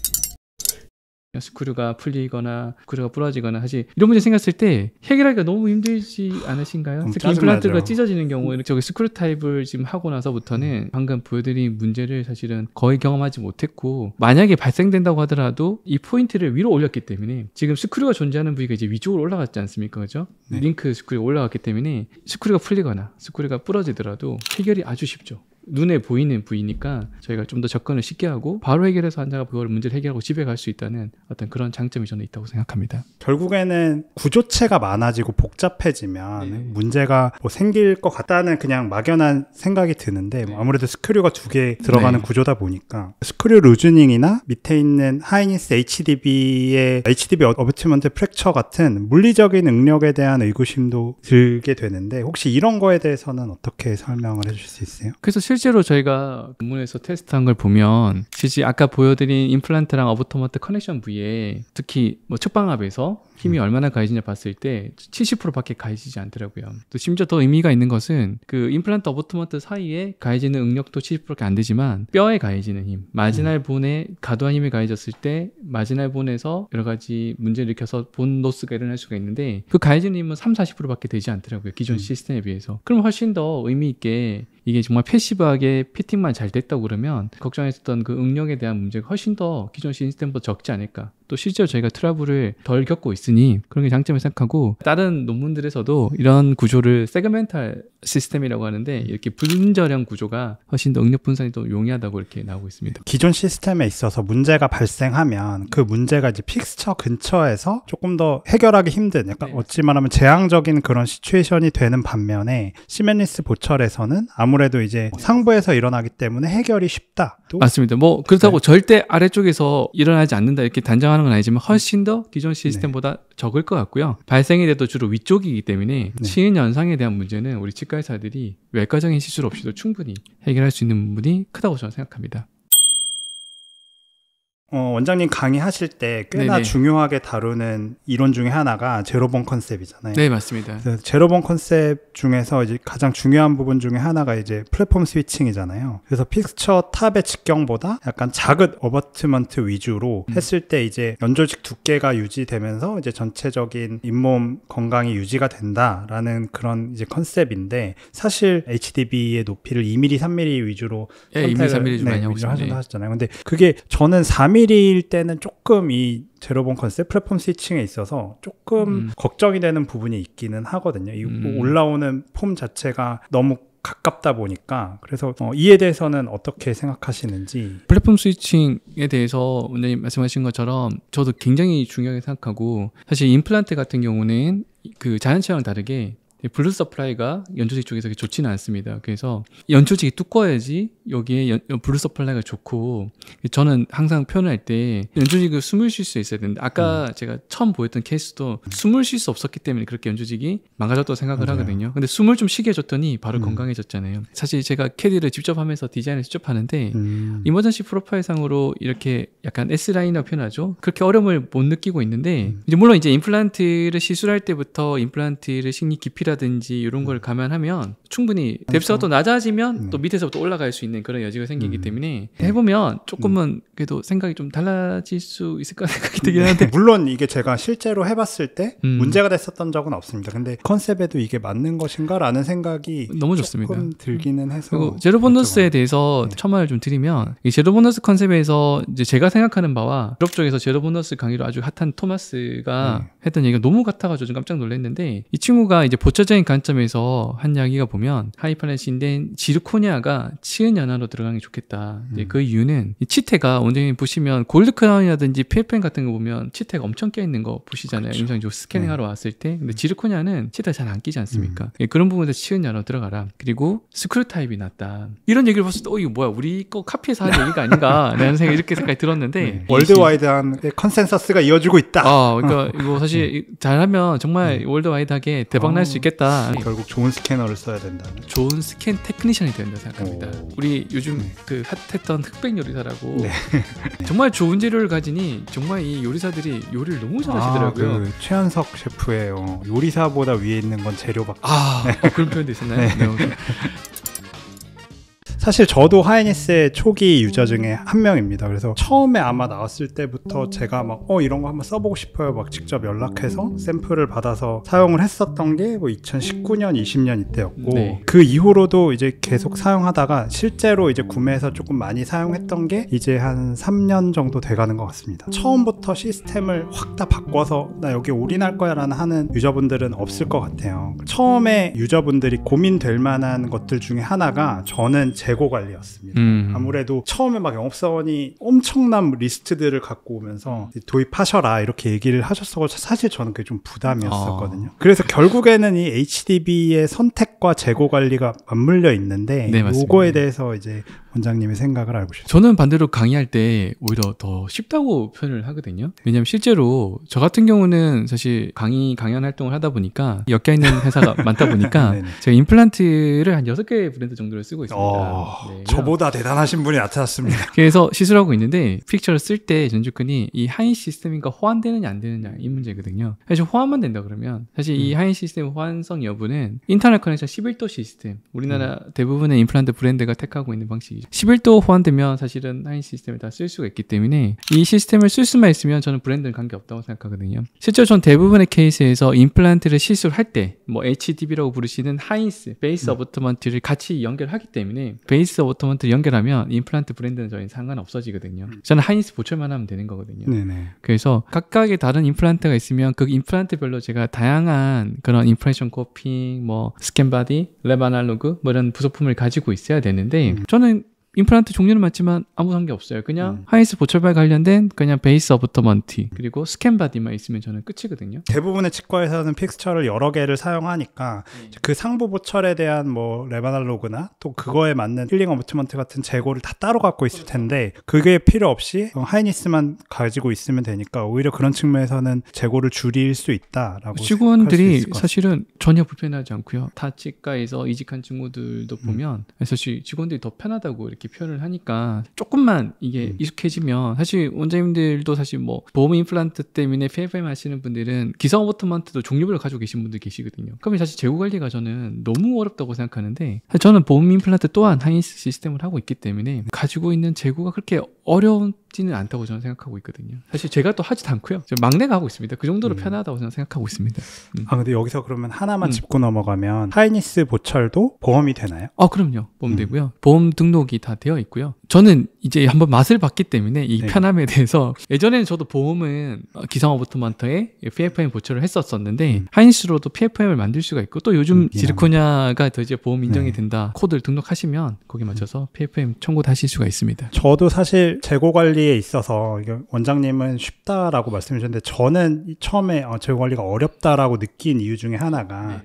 스크류가 풀리거나 스크류가 부러지거나, 사실 이런 문제 생겼을 때 해결하기가 너무 힘들지 않으신가요? 특히 임플란트가 찢어지는 경우에는 저기 스크류 타입을 지금 하고 나서부터는 방금 보여드린 문제를 사실은 거의 경험하지 못했고, 만약에 발생된다고 하더라도 이 포인트를 위로 올렸기 때문에, 지금 스크류가 존재하는 부위가 이제 위쪽으로 올라갔지 않습니까? 그죠? 링크 스크류가 올라갔기 때문에 스크류가 풀리거나 스크류가 부러지더라도 해결이 아주 쉽죠. 눈에 보이는 부위니까 저희가 좀 더 접근을 쉽게 하고 바로 해결해서 환자가 그걸 문제를 해결하고 집에 갈 수 있다는 어떤 그런 장점이 저는 있다고 생각합니다. 결국에는 구조체가 많아지고 복잡해지면 문제가 뭐 생길 것 같다는 그냥 막연한 생각이 드는데, 아무래도 스크류가 2개 들어가는 구조다 보니까 스크류 루즈닝이나 밑에 있는 하이닉스 HDB의 HDB 어비트먼트 프랙처 같은 물리적인 응력에 대한 의구심도 들게 되는데, 혹시 이런 거에 대해서는 어떻게 설명을 해주실 수 있어요? 그래서 실제로 저희가 논문에서 테스트한 걸 보면, 실제 아까 보여드린 임플란트랑 어비트먼트 커넥션 부위에 특히 뭐 측방압에서 힘이 얼마나 가해지냐 봤을 때 70%밖에 가해지지 않더라고요. 또 심지어 더 의미가 있는 것은 그 임플란트 어비트먼트 사이에 가해지는 응력도 70%밖에 안 되지만, 뼈에 가해지는 힘, 마지날 본에 과도한 힘이 가해졌을 때 마지날 본에서 여러 가지 문제를 일으켜서 본 로스가 일어날 수가 있는데, 그 가해지는 힘은 30-40%밖에 되지 않더라고요. 기존 시스템에 비해서. 그럼 훨씬 더 의미 있게 이게 정말 패시브하게 피팅만 잘 됐다고 그러면 걱정했었던 그 응력에 대한 문제가 훨씬 더 기존 시스템보다 적지 않을까. 또 실제로 저희가 트러블을 덜 겪고 있으니 그런 게 장점을 생각하고, 다른 논문들에서도 이런 구조를 세그멘탈 시스템이라고 하는데, 이렇게 분절형 구조가 훨씬 더 응력 분산이 더 용이하다고 이렇게 나오고 있습니다. 기존 시스템에 있어서 문제가 발생하면 그 문제가 이제 픽스처 근처에서 조금 더 해결하기 힘든, 약간 어찌 말하면 재앙적인 그런 시츄에이션이 되는 반면에, 시멘리스 보철에서는 아무래도 이제 상부에서 일어나기 때문에 해결이 쉽다. 맞습니다. 뭐 그렇다고 절대 아래쪽에서 일어나지 않는다 이렇게 단정하는 건 아니지만, 훨씬 더 기존 시스템보다 적을 것 같고요. 발생이 돼도 주로 위쪽이기 때문에 치인 현상에 대한 문제는 우리 치과 의사들이 외과적인 시술 없이도 충분히 해결할 수 있는 부분이 크다고 저는 생각합니다. 원장님 강의하실 때 꽤나 중요하게 다루는 이론 중에 하나가 제로본 컨셉이잖아요. 네, 맞습니다. 제로본 컨셉 중에서 이제 가장 중요한 부분 중에 하나가 이제 플랫폼 스위칭이잖아요. 그래서 픽스처 탑의 직경보다 약간 작은 어버트먼트 위주로 했을 때 이제 연조직 두께가 유지되면서 이제 전체적인 잇몸 건강이 유지가 된다라는 그런 이제 컨셉인데, 사실 HDB의 높이를 2mm, 3mm 위주로 2mm, 3mm 좀 많이 하고 있습니다. 하셨잖아요. 근데 그게 저는 4mm일 때는 조금 이 제로본 컨셉 플랫폼 스위칭에 있어서 조금 걱정이 되는 부분이 있기는 하거든요. 이 올라오는 폼 자체가 너무 가깝다 보니까. 그래서 이에 대해서는 어떻게 생각하시는지. 플랫폼 스위칭에 대해서 원장님 말씀하신 것처럼 저도 굉장히 중요하게 생각하고, 사실 임플란트 같은 경우는 그 자연체랑 다르게 블루 서플라이가 연조직 쪽에서 좋지는 않습니다. 그래서 연조직이 두꺼워야지 여기에 블루 서플라이가 좋고, 저는 항상 표현을 할 때 연조직을 숨을 쉴 수 있어야 되는데, 아까 제가 처음 보였던 케이스도 숨을 쉴 수 없었기 때문에 그렇게 연조직이 망가졌다고 생각을 하거든요. 근데 숨을 좀 쉬게 해줬더니 바로 건강해졌잖아요. 사실 제가 캐디를 직접 하면서 디자인을 직접 하는데 이머전시 프로파일상으로 이렇게 약간 S라인이라고 표현하죠. 그렇게 어려움을 못 느끼고 있는데, 이제 물론 이제 임플란트를 시술할 때부터 임플란트를 식리 깊이를 높이라든지 이런 걸 감안하면 충분히 뎁스가 또 낮아지면 또 밑에서부터 올라갈 수 있는 그런 여지가 생기기 때문에 해보면 조금은 그래도 생각이 좀 달라질 수 있을 까 생각이 들긴 하는데 물론 이게 제가 실제로 해봤을 때 문제가 됐었던 적은 없습니다. 근데 컨셉에도 이게 맞는 것인가 라는 생각이 너무 좋습니다. 조금 들기는 해서 그리고 제로 보너스에 대해서 첨언을 좀 드리면 이 제로 보너스 컨셉에서 이제 제가 생각하는 바와 유럽 쪽에서 제로 보너스 강의로 아주 핫한 토마스가 했던 얘기가 너무 같아가지고 좀 깜짝 놀랐는데 이 친구가 이제 보차적인 관점에서 한 이야기가 보면 하이팔렌시인데 지르코니아가 치은 연화로 들어가는 게 좋겠다. 이제 그 이유는 이 치태가 원장님 보시면 골드 크라운이라든지 PFM 같은 거 보면 치태가 엄청 껴있는 거 보시잖아요. 그렇죠. 임상적으로 스캐닝하러 왔을 때. 근데 지르코니아는 치태가 잘 안 끼지 않습니까? 그런 부분에서 치은 연화로 들어가라. 그리고 스크류 타입이 낫다. 이런 얘기를 봤을 때 이거 뭐야 우리 거 카피해서 한 얘기가 아닌가 라는 생각이 이렇게 생각이 들었는데 월드와이드한 컨센서스가 이어지고 있다. 그러니까 이거 사실 잘하면 정말 월드와이드하게 대박 날 수 있겠다. 결국 좋은 스캐너를 써야 된다는. 좋은 스캔 테크니션이 된다고 생각합니다. 우리 요즘 그 핫했던 흑백 요리사라고 정말 좋은 재료를 가지니 정말 이 요리사들이 요리를 너무 잘하시더라고요. 그 최현석 셰프의 요리사보다 위에 있는 건 재료밖에. 그런 표현도 있었나요? 네. 사실 저도 하이니스의 초기 유저 중에 한 명입니다. 그래서 처음에 아마 나왔을 때부터 제가 막 이런 거 한번 써보고 싶어요 막 직접 연락해서 샘플을 받아서 사용을 했었던 게 뭐 2019년 20년 이때였고 그 이후로도 이제 계속 사용하다가 실제로 이제 구매해서 조금 많이 사용했던 게 이제 한 3년 정도 돼가는 것 같습니다. 처음부터 시스템을 확 다 바꿔서 나 여기 올인할 거야 라는 하는 유저분들은 없을 것 같아요. 처음에 유저분들이 고민될 만한 것들 중에 하나가 저는 재고 관리였습니다. 아무래도 처음에 막 영업사원이 엄청난 리스트들을 갖고 오면서 도입하셔라 이렇게 얘기를 하셨어서 사실 저는 그게 좀 부담이었었거든요. 그래서 결국에는 이 HDB의 선택과 재고 관리가 맞물려 있는데 요거에 대해서 이제 원장님의 생각을 알고 싶어요. 저는 반대로 강의할 때 오히려 더 쉽다고 표현을 하거든요. 왜냐하면 실제로 저 같은 경우는 사실 강연 활동을 하다 보니까 엮여있는 회사가 많다 보니까 제가 임플란트를 한 6개 브랜드 정도를 쓰고 있습니다. 저보다 대단하신 분이 나타났습니다. 그래서 시술하고 있는데 픽처를 쓸 때 전주근이 이 하인 시스템인가 호환되느냐 안 되느냐 이 문제거든요. 사실 호환만 된다 그러면 사실 이 하인 시스템 호환성 여부는 인터넷 커넥션 11도 시스템 우리나라 대부분의 임플란트 브랜드가 택하고 있는 방식이죠. 11도 호환되면 사실은 하인 시스템을 다 쓸 수가 있기 때문에 이 시스템을 쓸 수만 있으면 저는 브랜드는 관계없다고 생각하거든요. 실제로 전 대부분의 케이스에서 임플란트를 시술할 때 뭐 HDB라고 부르시는 하인스, 베이스 어버트먼트를 같이 연결하기 때문에 베이스 어버트먼트를 연결하면 임플란트 브랜드는 저희는 상관없어지거든요. 저는 하인스 보철만 하면 되는 거거든요. 그래서 각각의 다른 임플란트가 있으면 그 임플란트별로 제가 다양한 그런 임프레션 코핑, 뭐 스캔 바디, 랩 아날로그 뭐 이런 부속품을 가지고 있어야 되는데 저는 임플란트 종류는 맞지만 아무 상관없어요. 그냥 하이스 보철발 관련된 그냥 베이스 어버터먼트 그리고 스캔 바디만 있으면 저는 끝이거든요. 대부분의 치과에서는 픽스처를 여러 개를 사용하니까 그 상부 보철에 대한 뭐 레바날로그나 또 그거에 맞는 힐링 어버터먼트 같은 재고를 다 따로 갖고 있을 텐데 그게 필요 없이 하이니스만 가지고 있으면 되니까 오히려 그런 측면에서는 재고를 줄일 수 있다라고 직원들이 사실은 전혀 불편하지 않고요. 타 치과에서 이직한 친구들도 보면 사실 직원들이 더 편하다고 이렇게 표현을 하니까 조금만 이게 익숙해지면 사실 원장님들도 사실 뭐 보험 임플란트 때문에 PFM 하시는 분들은 기성 어버트먼트도 종류별로 가지고 계신 분들 계시거든요. 그러면 사실 재고 관리가 저는 너무 어렵다고 생각하는데 저는 보험 임플란트 또한 하이니스 시스템을 하고 있기 때문에 가지고 있는 재고가 그렇게 어렵지는 않다고 저는 생각하고 있거든요. 사실 제가 또 하지도 않고요. 막내가 하고 있습니다. 그 정도로 편하다고 저는 생각하고 있습니다. 근데 여기서 그러면 하나만 짚고 넘어가면 하이니스 보철도 보험이 되나요? 그럼요. 보험되고요. 보험 등록이 다 되어 있고요. 저는 이제 한번 맛을 봤기 때문에 이 편함에 대해서 예전에는 저도 보험은 기성 어버트먼트에 PFM 보철을 했었는데 하이니스로도 PFM을 만들 수가 있고 또 요즘 지르코니아가 더 이제 보험 인정이 된다. 코드를 등록하시면 거기 맞춰서 PFM 청구도 하실 수가 있습니다. 저도 사실 재고 관리에 있어서 원장님은 쉽다라고 말씀해 주셨는데 저는 처음에 재고 관리가 어렵다라고 느낀 이유 중에 하나가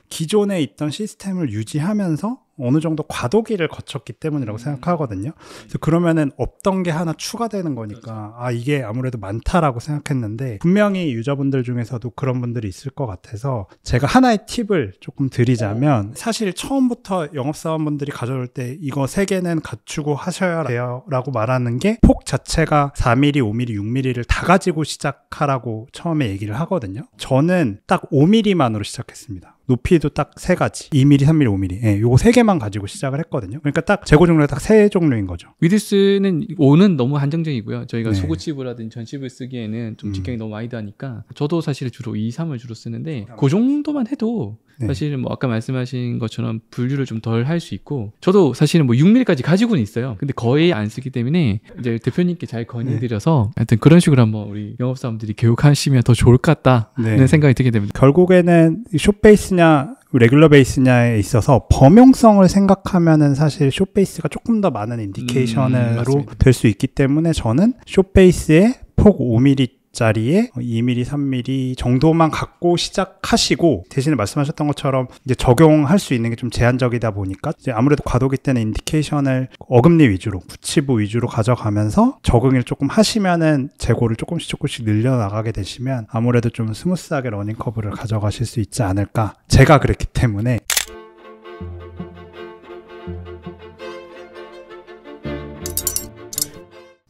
기존에 있던 시스템을 유지하면서 어느 정도 과도기를 거쳤기 때문이라고 생각하거든요. 그래서 그러면은 없던 게 하나 추가되는 거니까 이게 아무래도 많다라고 생각했는데 분명히 유저분들 중에서도 그런 분들이 있을 것 같아서 제가 하나의 팁을 조금 드리자면 사실 처음부터 영업사원분들이 가져올 때 이거 3개는 갖추고 하셔야 돼요 라고 말하는 게 폭 자체가 4mm, 5mm, 6mm를 다 가지고 시작하라고 처음에 얘기를 하거든요. 저는 딱 5mm만으로 시작했습니다. 높이도 딱 3가지. 2mm, 3mm, 5mm. 예, 요거 3개만 가지고 시작을 했거든요. 그러니까 딱 재고 종류가 딱 3종류인 거죠. 위드스는 5는 너무 한정적이고요. 저희가 네. 소고칩이라든지 전칩을 쓰기에는 좀 직경이 너무 와이드하니까 저도 사실 주로 2, 3을 주로 쓰는데 그 정도만 해도 네. 사실은 뭐 아까 말씀하신 것처럼 분류를 좀 덜 할 수 있고 저도 사실은 뭐 6mm까지 가지고는 있어요. 근데 거의 안 쓰기 때문에 이제 대표님께 잘 건의드려서 하여튼 그런 식으로 한번 우리 영업사원들이 교육하시면 더 좋을 것 같다는 네. 생각이 들게 됩니다. 결국에는 숏 베이스냐 레귤러 베이스냐에 있어서 범용성을 생각하면은 사실 숏 베이스가 조금 더 많은 인디케이션으로 맞습니다. 될 수 있기 때문에 저는 숏 베이스의 폭 5mm 짜리에 2mm, 3mm 정도만 갖고 시작하시고 대신에 말씀하셨던 것처럼 이제 적용할 수 있는 게 좀 제한적이다 보니까 이제 아무래도 과도기 때는 인디케이션을 어금니 위주로 구치부 위주로 가져가면서 적응을 조금 하시면은 재고를 조금씩 늘려나가게 되시면 아무래도 좀 스무스하게 러닝 커브를 가져가실 수 있지 않을까. 제가 그랬기 때문에.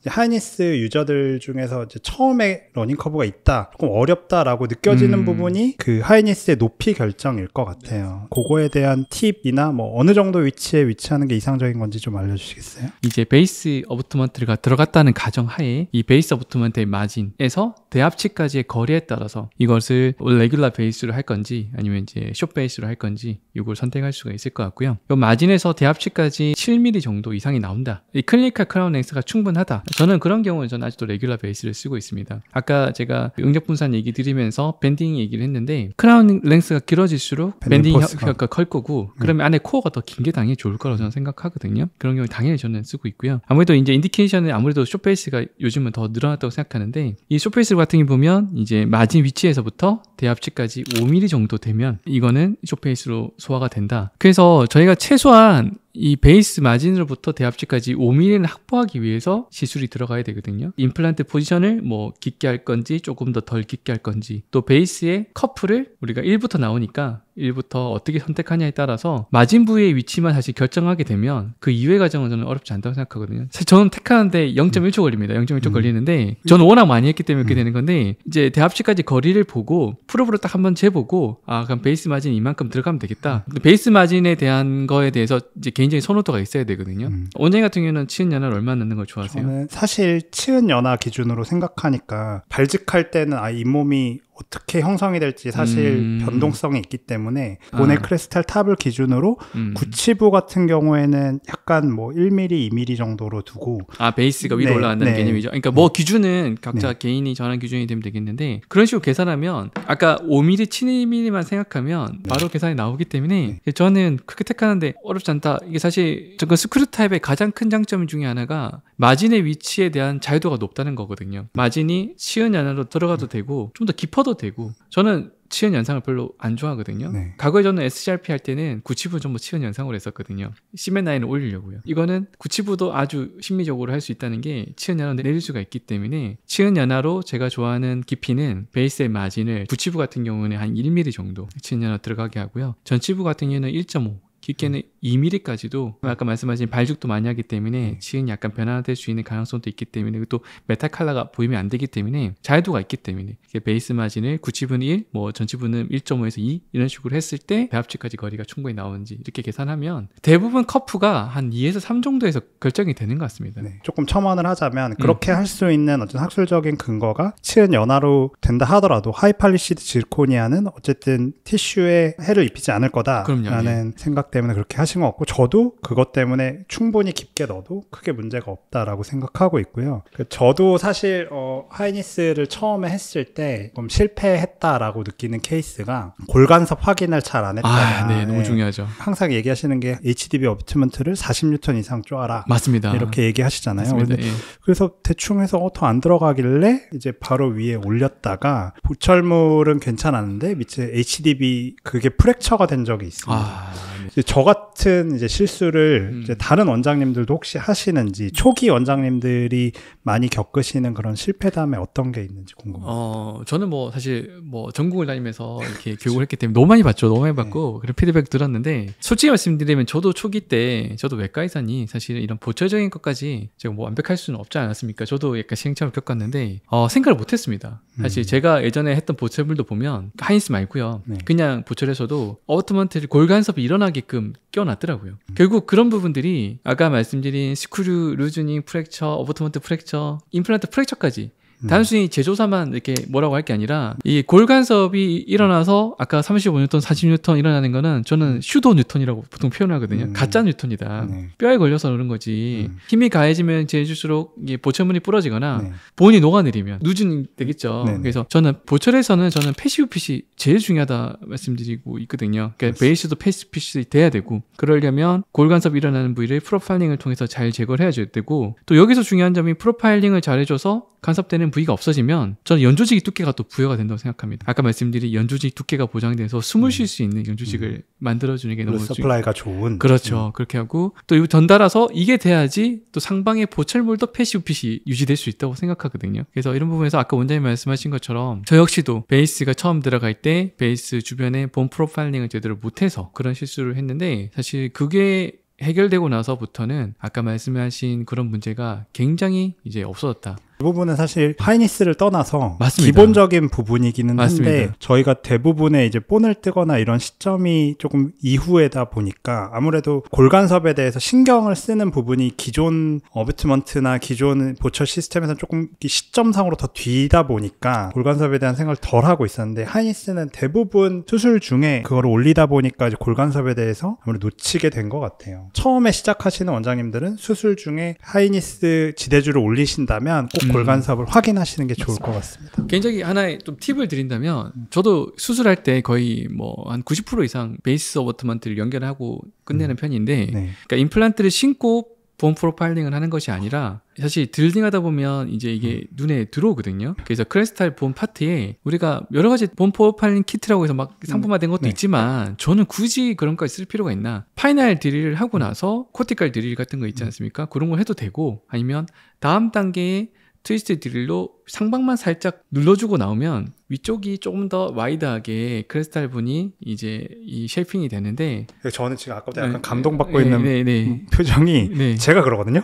하이니스 유저들 중에서 이제 처음에 러닝 커브가 있다, 조금 어렵다라고 느껴지는 부분이 그 하이니스의 높이 결정일 것 같아요. 그거에 대한 팁이나 뭐 어느 정도 위치에 위치하는 게 이상적인 건지 좀 알려주시겠어요? 이제 베이스 어부트먼트가 들어갔다는 가정하에 이 베이스 어부트먼트의 마진에서 대합치까지의 거리에 따라서 이것을 레귤러 베이스로 할 건지 아니면 이제 숏 베이스로 할 건지 이걸 선택할 수가 있을 것 같고요. 이 마진에서 대합치까지 7mm 정도 이상이 나온다. 이 클리니컬 크라운 랭스가 충분하다. 저는 그런 경우는 저는 아직도 레귤러 베이스를 쓰고 있습니다. 아까 제가 응력 분산 얘기 드리면서 밴딩 얘기를 했는데 크라운 랭스가 길어질수록 밴딩 효과가 클 거고 그러면 안에 코어가 더 긴 게 당연히 좋을 거라고 저는 생각하거든요. 그런 경우에 당연히 저는 쓰고 있고요. 아무래도 이제 인디케이션은 아무래도 숏 베이스가 요즘은 더 늘어났다고 생각하는데 이 숏 베이스 같은 게 보면 이제 마진 위치에서부터 대합치까지 5mm 정도 되면 이거는 숏 베이스로 소화가 된다. 그래서 저희가 최소한 이 베이스 마진으로부터 대합치까지 5mm를 확보하기 위해서 시술이 들어가야 되거든요. 임플란트 포지션을 뭐 깊게 할 건지 조금 더 덜 깊게 할 건지 또 베이스의 커프를 우리가 1부터 나오니까 1부터 어떻게 선택하냐에 따라서 마진 부위의 위치만 사실 결정하게 되면 그 이외의 과정은 저는 어렵지 않다고 생각하거든요. 사실 저는 택하는데 0.1초 걸립니다. 0.1초 걸리는데 저는 워낙 많이 했기 때문에 그렇게 되는 건데 이제 대합치까지 거리를 보고 프로브로 딱 한번 재보고 아 그럼 베이스 마진 이만큼 들어가면 되겠다. 근데 베이스 마진에 대한 거에 대해서 이제 개인적인 선호도가 있어야 되거든요. 원장님 같은 경우는 치은 연화를 얼마나 넣는 걸 좋아하세요? 저는 사실 치은 연화 기준으로 생각하니까 발직할 때는 잇몸이 어떻게 형성이 될지 사실 변동성이 있기 때문에 모네 크리스탈 탑을 기준으로 구치부 같은 경우에는 약간 뭐 1mm, 2mm 정도로 두고 베이스가 위로 올라간다는 개념이죠. 그러니까 뭐 기준은 각자 개인이 정한 기준이 되면 되겠는데 그런 식으로 계산하면 아까 5mm, 7mm만 생각하면 바로 계산이 나오기 때문에 저는 그렇게 택하는데 어렵지 않다. 이게 사실 그 스크류 타입의 가장 큰 장점 중에 하나가 마진의 위치에 대한 자유도가 높다는 거거든요. 마진이 치은 연화로 들어가도 되고 좀 더 깊어도 되고 저는 치은 연상을 별로 안 좋아하거든요. 과거에 저는 SCRP 할 때는 구치부 전부 치은 연상으로 했었거든요. 시멘 라인을 올리려고요. 이거는 구치부도 아주 심미적으로 할 수 있다는 게 치은 연화를 내릴 수가 있기 때문에 치은 연화로 제가 좋아하는 깊이는 베이스의 마진을 구치부 같은 경우는 한 1mm 정도 치은 연화 들어가게 하고요. 전치부 같은 경우는 1.5 깊게는 2mm까지도 아까 말씀하신 발죽도 많이 하기 때문에 치은이 약간 변화될 수 있는 가능성도 있기 때문에 또 메탈 컬러가 보이면 안 되기 때문에 자유도가 있기 때문에 베이스 마진을 구치부는 1, 뭐 전치부는 1.5에서 2 이런 식으로 했을 때 배합치까지 거리가 충분히 나오는지 이렇게 계산하면 대부분 커프가 한 2에서 3 정도에서 결정이 되는 것 같습니다. 조금 첨언을 하자면 그렇게 할 수 있는 어떤 학술적인 근거가 치은 연화로 된다 하더라도 하이팔리시드 지르코니아는 어쨌든 티슈에 해를 입히지 않을 거다라는 생각 때문에 그렇게 하신 것 같고 저도 그것 때문에 충분히 깊게 넣어도 크게 문제가 없다라고 생각하고 있고요. 저도 사실 하이니스를 처음에 했을 때 좀 실패했다라고 느끼는 케이스가 골간섭 확인을 잘 안 했다. 너무 중요하죠. 항상 얘기하시는 게 HDB 어비트먼트를 40N 이상 쪼아라. 맞습니다. 이렇게 얘기하시잖아요. 맞습니다. 그래서 대충 해서 더 안 들어가길래 이제 바로 위에 올렸다가 보철물은 괜찮았는데 밑에 HDB 그게 프랙처가 된 적이 있습니다. 이제 저 같은 이제 실수를 이제 다른 원장님들도 혹시 하시는지, 초기 원장님들이 많이 겪으시는 그런 실패담에 어떤 게 있는지 궁금해요. 저는 뭐 사실 뭐 전국을 다니면서 이렇게 교육을 했기 때문에 너무 많이 봤죠. 너무 많이 봤고 그런 피드백 들었는데, 솔직히 말씀드리면 저도 초기 때 저도 외과 의사니 사실 이런 보철적인 것까지 제가 뭐 완벽할 수는 없지 않았습니까? 저도 약간 시행착오를 겪었는데 생각을 못했습니다. 사실 제가 예전에 했던 보철물도 보면 하이니스 말고요. 네. 그냥 보철에서도 어버트먼트 골간섭이 일어나게끔 껴놨더라고요. 결국 그런 부분들이 아까 말씀드린 스크류 루즈닝 프랙처, 어버트먼트 프랙처, 임플란트 프랙처까지 단순히 제조사만 이렇게 뭐라고 할 게 아니라 이 골간섭이 일어나서 아까 35뉴턴, 40뉴턴 일어나는 거는 저는 슈도 뉴턴이라고 보통 표현하거든요. 가짜 뉴턴이다. 네. 뼈에 걸려서 그런 거지. 힘이 가해지면 재질수록 이게 보철문이 부러지거나 네. 본이 녹아내리면 누진 되겠죠. 네네. 그래서 저는 보철에서는 저는 패시브 핏이 제일 중요하다 말씀드리고 있거든요. 그러니까 베이스도 패시브 핏이 돼야 되고, 그러려면 골간섭이 일어나는 부위를 프로파일링을 통해서 잘 제거를 해줘야 되고, 또 여기서 중요한 점이 프로파일링을 잘해줘서 간섭되는 부위가 없어지면 저는 연조직이 두께가 또 부여가 된다고 생각합니다. 아까 말씀드린 연조직 두께가 보장돼서 숨을 쉴 수 있는 연조직을 만들어주는 게 너무 서플라이가 좋은. 그렇죠. 그렇게 하고 또 이거 던달아서 이게 돼야지 또 상방의 보철물도 패시브 핏이 유지될 수 있다고 생각하거든요. 그래서 이런 부분에서 아까 원장님 말씀하신 것처럼 저 역시도 베이스가 처음 들어갈 때 베이스 주변에 본 프로파일링을 제대로 못해서 그런 실수를 했는데, 사실 그게 해결되고 나서부터는 아까 말씀하신 그런 문제가 굉장히 이제 없어졌다. 이 부분은 사실 하이니스를 떠나서 맞습니다. 기본적인 부분이기는 맞습니다. 한데, 저희가 대부분의 이제 본을 뜨거나 이런 시점이 조금 이후에다 보니까 아무래도 골간섭에 대해서 신경을 쓰는 부분이 기존 어비트먼트나 기존 보철 시스템에서는 조금 시점상으로 더 뒤다 보니까 골간섭에 대한 생각을 덜 하고 있었는데, 하이니스는 대부분 수술 중에 그걸 올리다 보니까 이제 골간섭에 대해서 아무래도 놓치게 된 것 같아요. 처음에 시작하시는 원장님들은 수술 중에 하이니스 지대주를 올리신다면 꼭 골간섭을 확인하시는 게 좋을 것 같습니다. 개인적인 하나의 좀 팁을 드린다면, 저도 수술할 때 거의 뭐 한 90% 이상 베이스 어버트먼트를 연결하고 끝내는 편인데, 네. 그러니까 임플란트를 신고 본 프로파일링을 하는 것이 아니라 사실 딜딩하다 보면 이제 이게 눈에 들어오거든요. 그래서 크레스탈 본 파트에 우리가 여러 가지 본 프로파일링 키트라고 해서 막 상품화된 것도 네. 있지만, 저는 굳이 그런 것까지 쓸 필요가 있나? 파이널 드릴을 하고 나서 코티칼 드릴 같은 거 있지 않습니까? 그런 걸 해도 되고, 아니면 다음 단계에 트위스트 드릴로 상방만 살짝 눌러주고 나오면 위쪽이 조금 더 와이드하게 크리스탈 분이 이제 이 쉐이핑이 되는데, 저는 지금 아까부터 약간 감동받고 있는 표정이 네. 제가 그러거든요.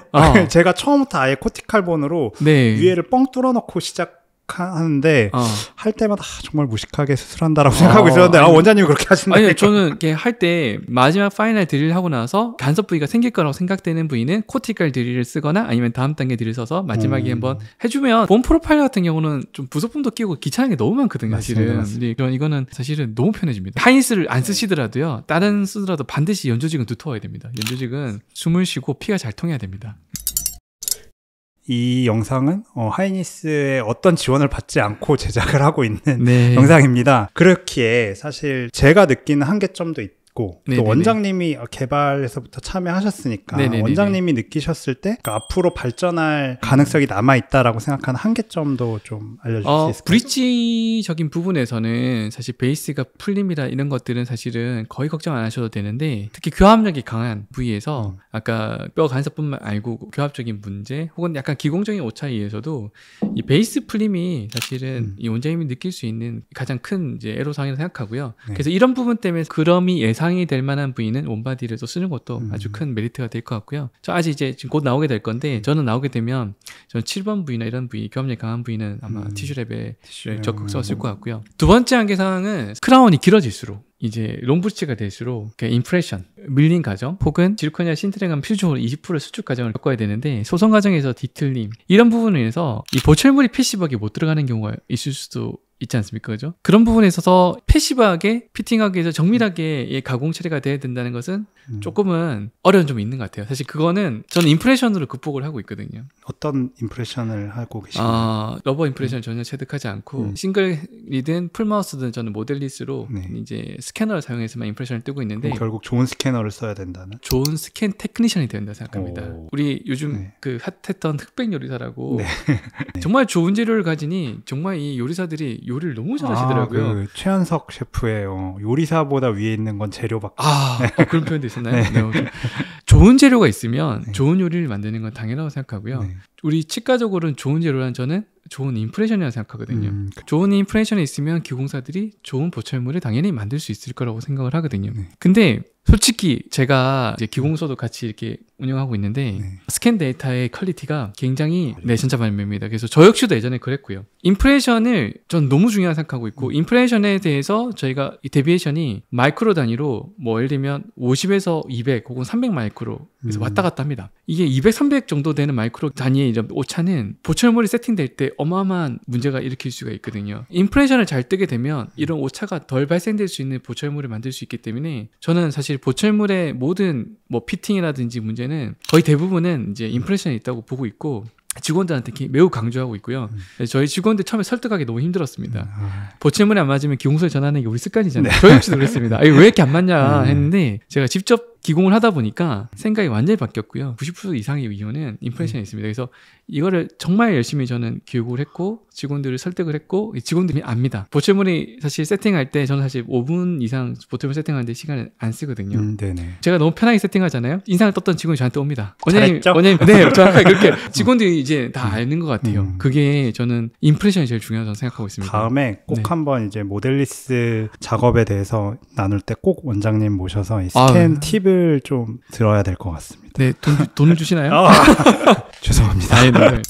제가 처음부터 아예 코티칼본으로 위에를 뻥 뚫어놓고 하는데 할 때마다 정말 무식하게 수술한다라고 생각하고 있었는데 원장님이 그렇게 하신다. 아니, 저는 이렇게 할 때 마지막 파이널 드릴 하고 나서 간섭 부위가 생길 거라고 생각되는 부위는 코티칼 드릴을 쓰거나 아니면 다음 단계 드릴 써서 마지막에 한번 해주면, 본 프로파일 같은 경우는 좀 부속품도 끼고 귀찮은 게 너무 많거든요. 사실은. 맞습니다. 근데 이거는 사실은 너무 편해집니다. 하이니스를 안 쓰시더라도요, 다른 쓰더라도 반드시 연조직은 두터워야 됩니다. 연조직은 숨을 쉬고 피가 잘 통해야 됩니다. 이 영상은 하이니스의 어떤 지원을 받지 않고 제작을 하고 있는 네. 영상입니다. 그렇기에 사실 제가 느끼는 한계점도 있고, 또 네네네. 원장님이 개발에서부터 참여하셨으니까 네네네네. 원장님이 느끼셨을 때 그러니까 앞으로 발전할 가능성이 남아있다라고 생각하는 한계점도 좀 알려줄 수 있을까요? 브릿지적인 부분에서는 사실 베이스가 풀림이라 이런 것들은 사실은 거의 걱정 안 하셔도 되는데, 특히 교합력이 강한 부위에서 아까 뼈 간섭뿐만 아니고 교합적인 문제 혹은 약간 기공적인 오차에 의해서도 이 베이스 풀림이 사실은 이 원장님이 느낄 수 있는 가장 큰 이제 애로사항이라고 생각하고요. 네. 그래서 이런 부분 때문에 그럼이 예상이 될 만한 부위는 원바디를 또 쓰는 것도 아주 큰 메리트가 될 것 같고요. 저 아직 이제 지금 곧 나오게 될 건데, 저는 나오게 되면 저는 7번 부위나 이런 부위, 교합력이 강한 부위는 아마 티슈랩에 적극 썼을 것 같고요. 두 번째 한계사항은 크라운이 길어질수록 이제 롱브리치가 될수록 임프레션, 밀린 과정 혹은 지르코니아 신트레감 필수적으로 20% 수축 과정을 겪어야 되는데, 소성 과정에서 뒤틀림 이런 부분에 의해서 이 보철물이 패시브하게 못 들어가는 경우가 있을 수도 있지 않습니까? 그죠? 그런 부분에 있어서 패시브하게 피팅하기 위해서 정밀하게 가공 처리가 돼야 된다는 것은 조금은 어려운 점이 있는 것 같아요. 사실 그거는 저는 임프레션으로 극복을 하고 있거든요. 어떤 임프레션을 하고 계신가요? 러버 임프레션을 전혀 체득하지 않고 싱글이든 풀마우스든 저는 모델리스로 이제 스캐너를 사용해서만 임프레션을 뜨고 있는데, 결국 좋은 스캐너를 써야 된다는? 좋은 스캔 테크니션이 된다 생각합니다. 우리 요즘 그 핫했던 흑백 요리사라고 정말 좋은 재료를 가지니 정말 이 요리사들이 요리를 너무 잘하시더라고요. 그 최현석 셰프의 요리사보다 위에 있는 건 재료밖에. 그런 표현도 있었나요? 네. 좋은 재료가 있으면 네. 좋은 요리를 만드는 건 당연하다고 생각하고요. 네. 우리 치과적으로는 좋은 재료란 저는 좋은 인프레션이라고 생각하거든요. 그렇죠. 좋은 인프레션이 있으면 기공사들이 좋은 보철물을 당연히 만들 수 있을 거라고 생각을 하거든요. 네. 근데 솔직히 제가 이제 기공소도 같이 이렇게 운영하고 있는데 네. 스캔 데이터의 퀄리티가 굉장히 내천자만면입니다. 그래서 저 역시도 예전에 그랬고요. 인프레션을 전 너무 중요하게 생각하고 있고 인프레션에 대해서 저희가 이 데비에이션이 마이크로 단위로 뭐 예를 들면 50에서 200 혹은 300 마이크로 그래서 왔다 갔다 합니다. 이게 200, 300 정도 되는 마이크로 단위의 이런 오차는 보철물이 세팅될 때 어마어마한 문제가 일으킬 수가 있거든요. 인프레션을 잘 뜨게 되면 이런 오차가 덜 발생될 수 있는 보철물을 만들 수 있기 때문에 저는 사실 보철물의 모든 뭐 피팅이라든지 문제는 거의 대부분은 이제 인프레션이 있다고 보고 있고 직원들한테 매우 강조하고 있고요. 저희 직원들 처음에 설득하기 너무 힘들었습니다. 보철물이 안 맞으면 기공소에 전화하는 게 우리 습관이잖아요. 저 역시도 그랬습니다. 왜 이렇게 안 맞냐 했는데 제가 직접 기공을 하다 보니까 생각이 완전히 바뀌었고요. 90% 이상의 이유는 인프레션이 있습니다. 그래서 이거를 정말 열심히 저는 교육을 했고 직원들을 설득을 했고 직원들이 압니다. 보철물이 사실 세팅할 때 저는 사실 5분 이상 보철물 세팅하는데 시간을 안 쓰거든요. 네네. 제가 너무 편하게 세팅하잖아요. 인상을 떴던 직원이 저한테 옵니다. 잘했죠? 원장님, 네, 정확하게 그렇게 직원들이 이제 다 아는 것 같아요. 그게 저는 인프레션이 제일 중요하다고 생각하고 있습니다. 다음에 꼭 네. 한번 이제 모델리스 작업에 대해서 나눌 때 꼭 원장님 모셔서 이 스캔 팁을 좀 들어야 될 것 같습니다. 네, 돈을 주시나요? 죄송합니다. 네.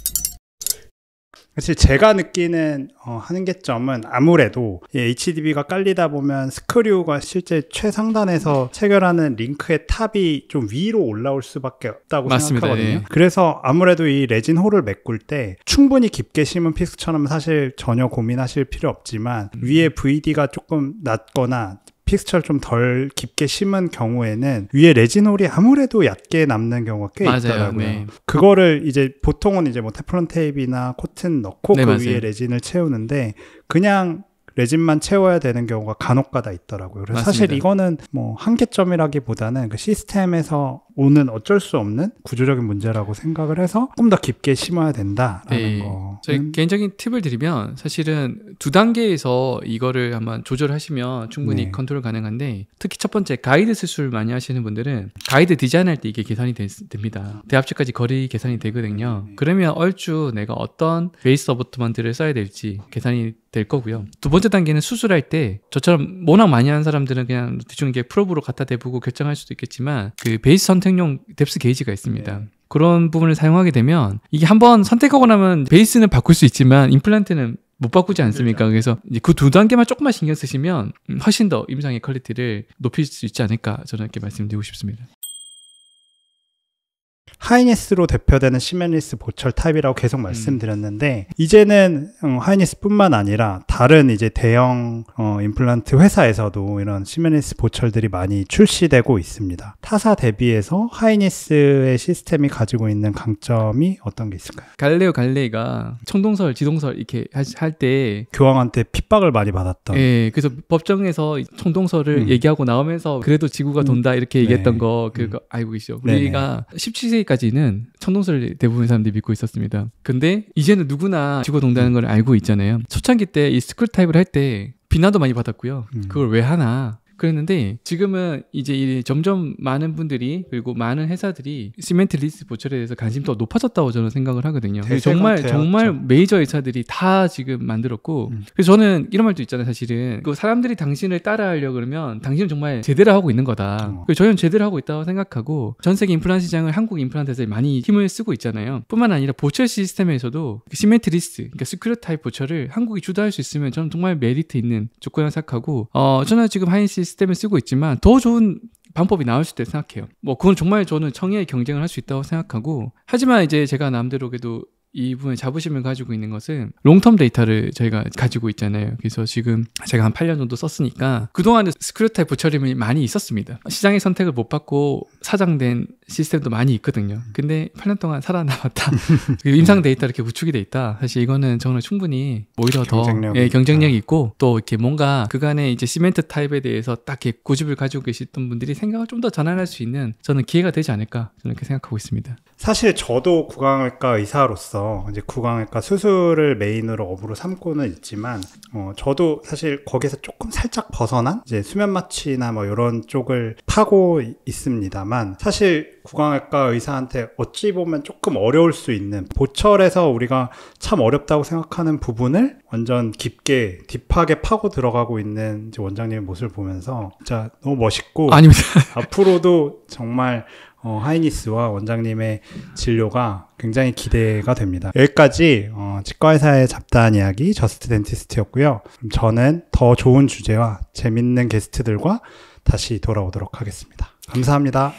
사실 제가 느끼는 한계점은 아무래도 이 HDB가 깔리다 보면 스크류가 실제 최상단에서 체결하는 링크의 탑이 좀 위로 올라올 수밖에 없다고 맞습니다. 생각하거든요. 예. 그래서 아무래도 이 레진 홀을 메꿀 때 충분히 깊게 심은 픽스처럼 사실 전혀 고민하실 필요 없지만 위에 VD가 조금 낮거나 픽스처를 좀 덜 깊게 심은 경우에는 위에 레진홀이 아무래도 얕게 남는 경우가 꽤 맞아요. 있더라고요. 네. 그거를 이제 보통은 이제 뭐 테플론 테이프나 코튼 넣고 네, 그 맞아요. 위에 레진을 채우는데 그냥 레진만 채워야 되는 경우가 간혹가다 있더라고요. 그래서 맞습니다. 사실 이거는 뭐 한계점이라기보다는 그 시스템에서 오는 어쩔 수 없는 구조적인 문제라고 생각을 해서 조금 더 깊게 심어야 된다라는 네. 거. 저희 개인적인 팁을 드리면 사실은 2단계에서 이거를 한번 조절하시면 충분히 네. 컨트롤 가능한데 특히 첫 번째 가이드 수술 많이 하시는 분들은 가이드 디자인할 때 이게 계산이 됩니다. 대합측까지 거리 계산이 되거든요. 그러면 얼추 내가 어떤 베이스 어버트먼트를 써야 될지 계산이 될 거고요. 두 번째 단계는 수술할 때 저처럼 워낙 많이 하는 사람들은 그냥 대충 이게 프로브로 갖다 대보고 결정할 수도 있겠지만 그 베이스 선택용 뎁스 게이지가 있습니다. 네. 그런 부분을 사용하게 되면 이게 한번 선택하고 나면 베이스는 바꿀 수 있지만 임플란트는 못 바꾸지 않습니까? 그래서 이제 그 2단계만 조금만 신경 쓰시면 훨씬 더 임상의 퀄리티를 높일 수 있지 않을까 저는 이렇게 말씀드리고 싶습니다. 하이니스로 대표되는 시멘리스 보철 타입이라고 계속 말씀드렸는데 이제는 하이니스뿐만 아니라 다른 이제 대형 임플란트 회사에서도 이런 시멘리스 보철들이 많이 출시되고 있습니다. 타사 대비해서 하이니스의 시스템이 가지고 있는 강점이 어떤 게 있을까요? 갈레오 갈레이가 청동설, 지동설 이렇게 할 때 교황한테 핍박을 많이 받았던 예, 그래서 법정에서 청동설을 얘기하고 나오면서 그래도 지구가 돈다 이렇게 얘기했던 거 그거 알고 계시죠? 우리가 17세기까지는 청동설을 대부분 사람들이 믿고 있었습니다. 근데 이제는 누구나 지구가 돈다는 걸 알고 있잖아요. 초창기 때 이 스크류 타입을 할 때 비난도 많이 받았고요. 그걸 왜 하나? 그랬는데 지금은 이제 점점 많은 분들이 그리고 많은 회사들이 시멘트 리스 보철에 대해서 관심이 더 높아졌다고 저는 생각을 하거든요. 정말 메이저 회사들이 다 지금 만들었고 그래서 저는 이런 말도 있잖아요. 사실은 그 사람들이 당신을 따라하려고 그러면 당신은 정말 제대로 하고 있는 거다. 그래서 저희는 제대로 하고 있다고 생각하고 전 세계 임플란트 시장을 한국 임플란트에서 많이 힘을 쓰고 있잖아요. 뿐만 아니라 보철 시스템에서도 시멘트 리스 그러니까 스크류 타입 보철을 한국이 주도할 수 있으면 저는 정말 메리트 있는 조건이라고 생각하고 저는 지금 하이니스 시스템을 쓰고 있지만 더 좋은 방법이 나올 수 있다고 생각해요. 뭐 그건 정말 저는 청의의 경쟁을 할 수 있다고 생각하고 하지만 이제 제가 남대로 그래도 이 부분에 자부심을 가지고 있는 것은 롱텀 데이터를 저희가 가지고 있잖아요. 그래서 지금 제가 한 8년 정도 썼으니까 그동안에 스크류 타입 보철임이 많이 있었습니다. 시장의 선택을 못 받고 사장된 시스템도 많이 있거든요. 근데 8년 동안 살아남았다. 그리고 임상 데이터 이렇게 구축이 돼 있다. 사실 이거는 정말 충분히 오히려 더 경쟁력이 있고 또 이렇게 뭔가 그간의 이제 시멘트 타입에 대해서 딱 이렇게 고집을 가지고 계시던 분들이 생각을 좀 더 전환할 수 있는 저는 기회가 되지 않을까 저는 이렇게 생각하고 있습니다. 사실 저도 구강외과 의사로서 이제 구강외과 수술을 메인으로 업으로 삼고는 있지만 저도 사실 거기서 조금 살짝 벗어난 이제 수면 마취나 뭐 이런 쪽을 파고 있습니다만 사실 구강외과 의사한테 어찌 보면 조금 어려울 수 있는 보철에서 우리가 참 어렵다고 생각하는 부분을 완전 깊게 딥하게 파고 들어가고 있는 이제 원장님의 모습을 보면서 진짜 너무 멋있고 아닙니다. 앞으로도 정말 하이니스와 원장님의 진료가 굉장히 기대가 됩니다. 여기까지 치과의사의 잡다한 이야기 저스트 덴티스트였고요. 저는 더 좋은 주제와 재밌는 게스트들과 다시 돌아오도록 하겠습니다. 감사합니다.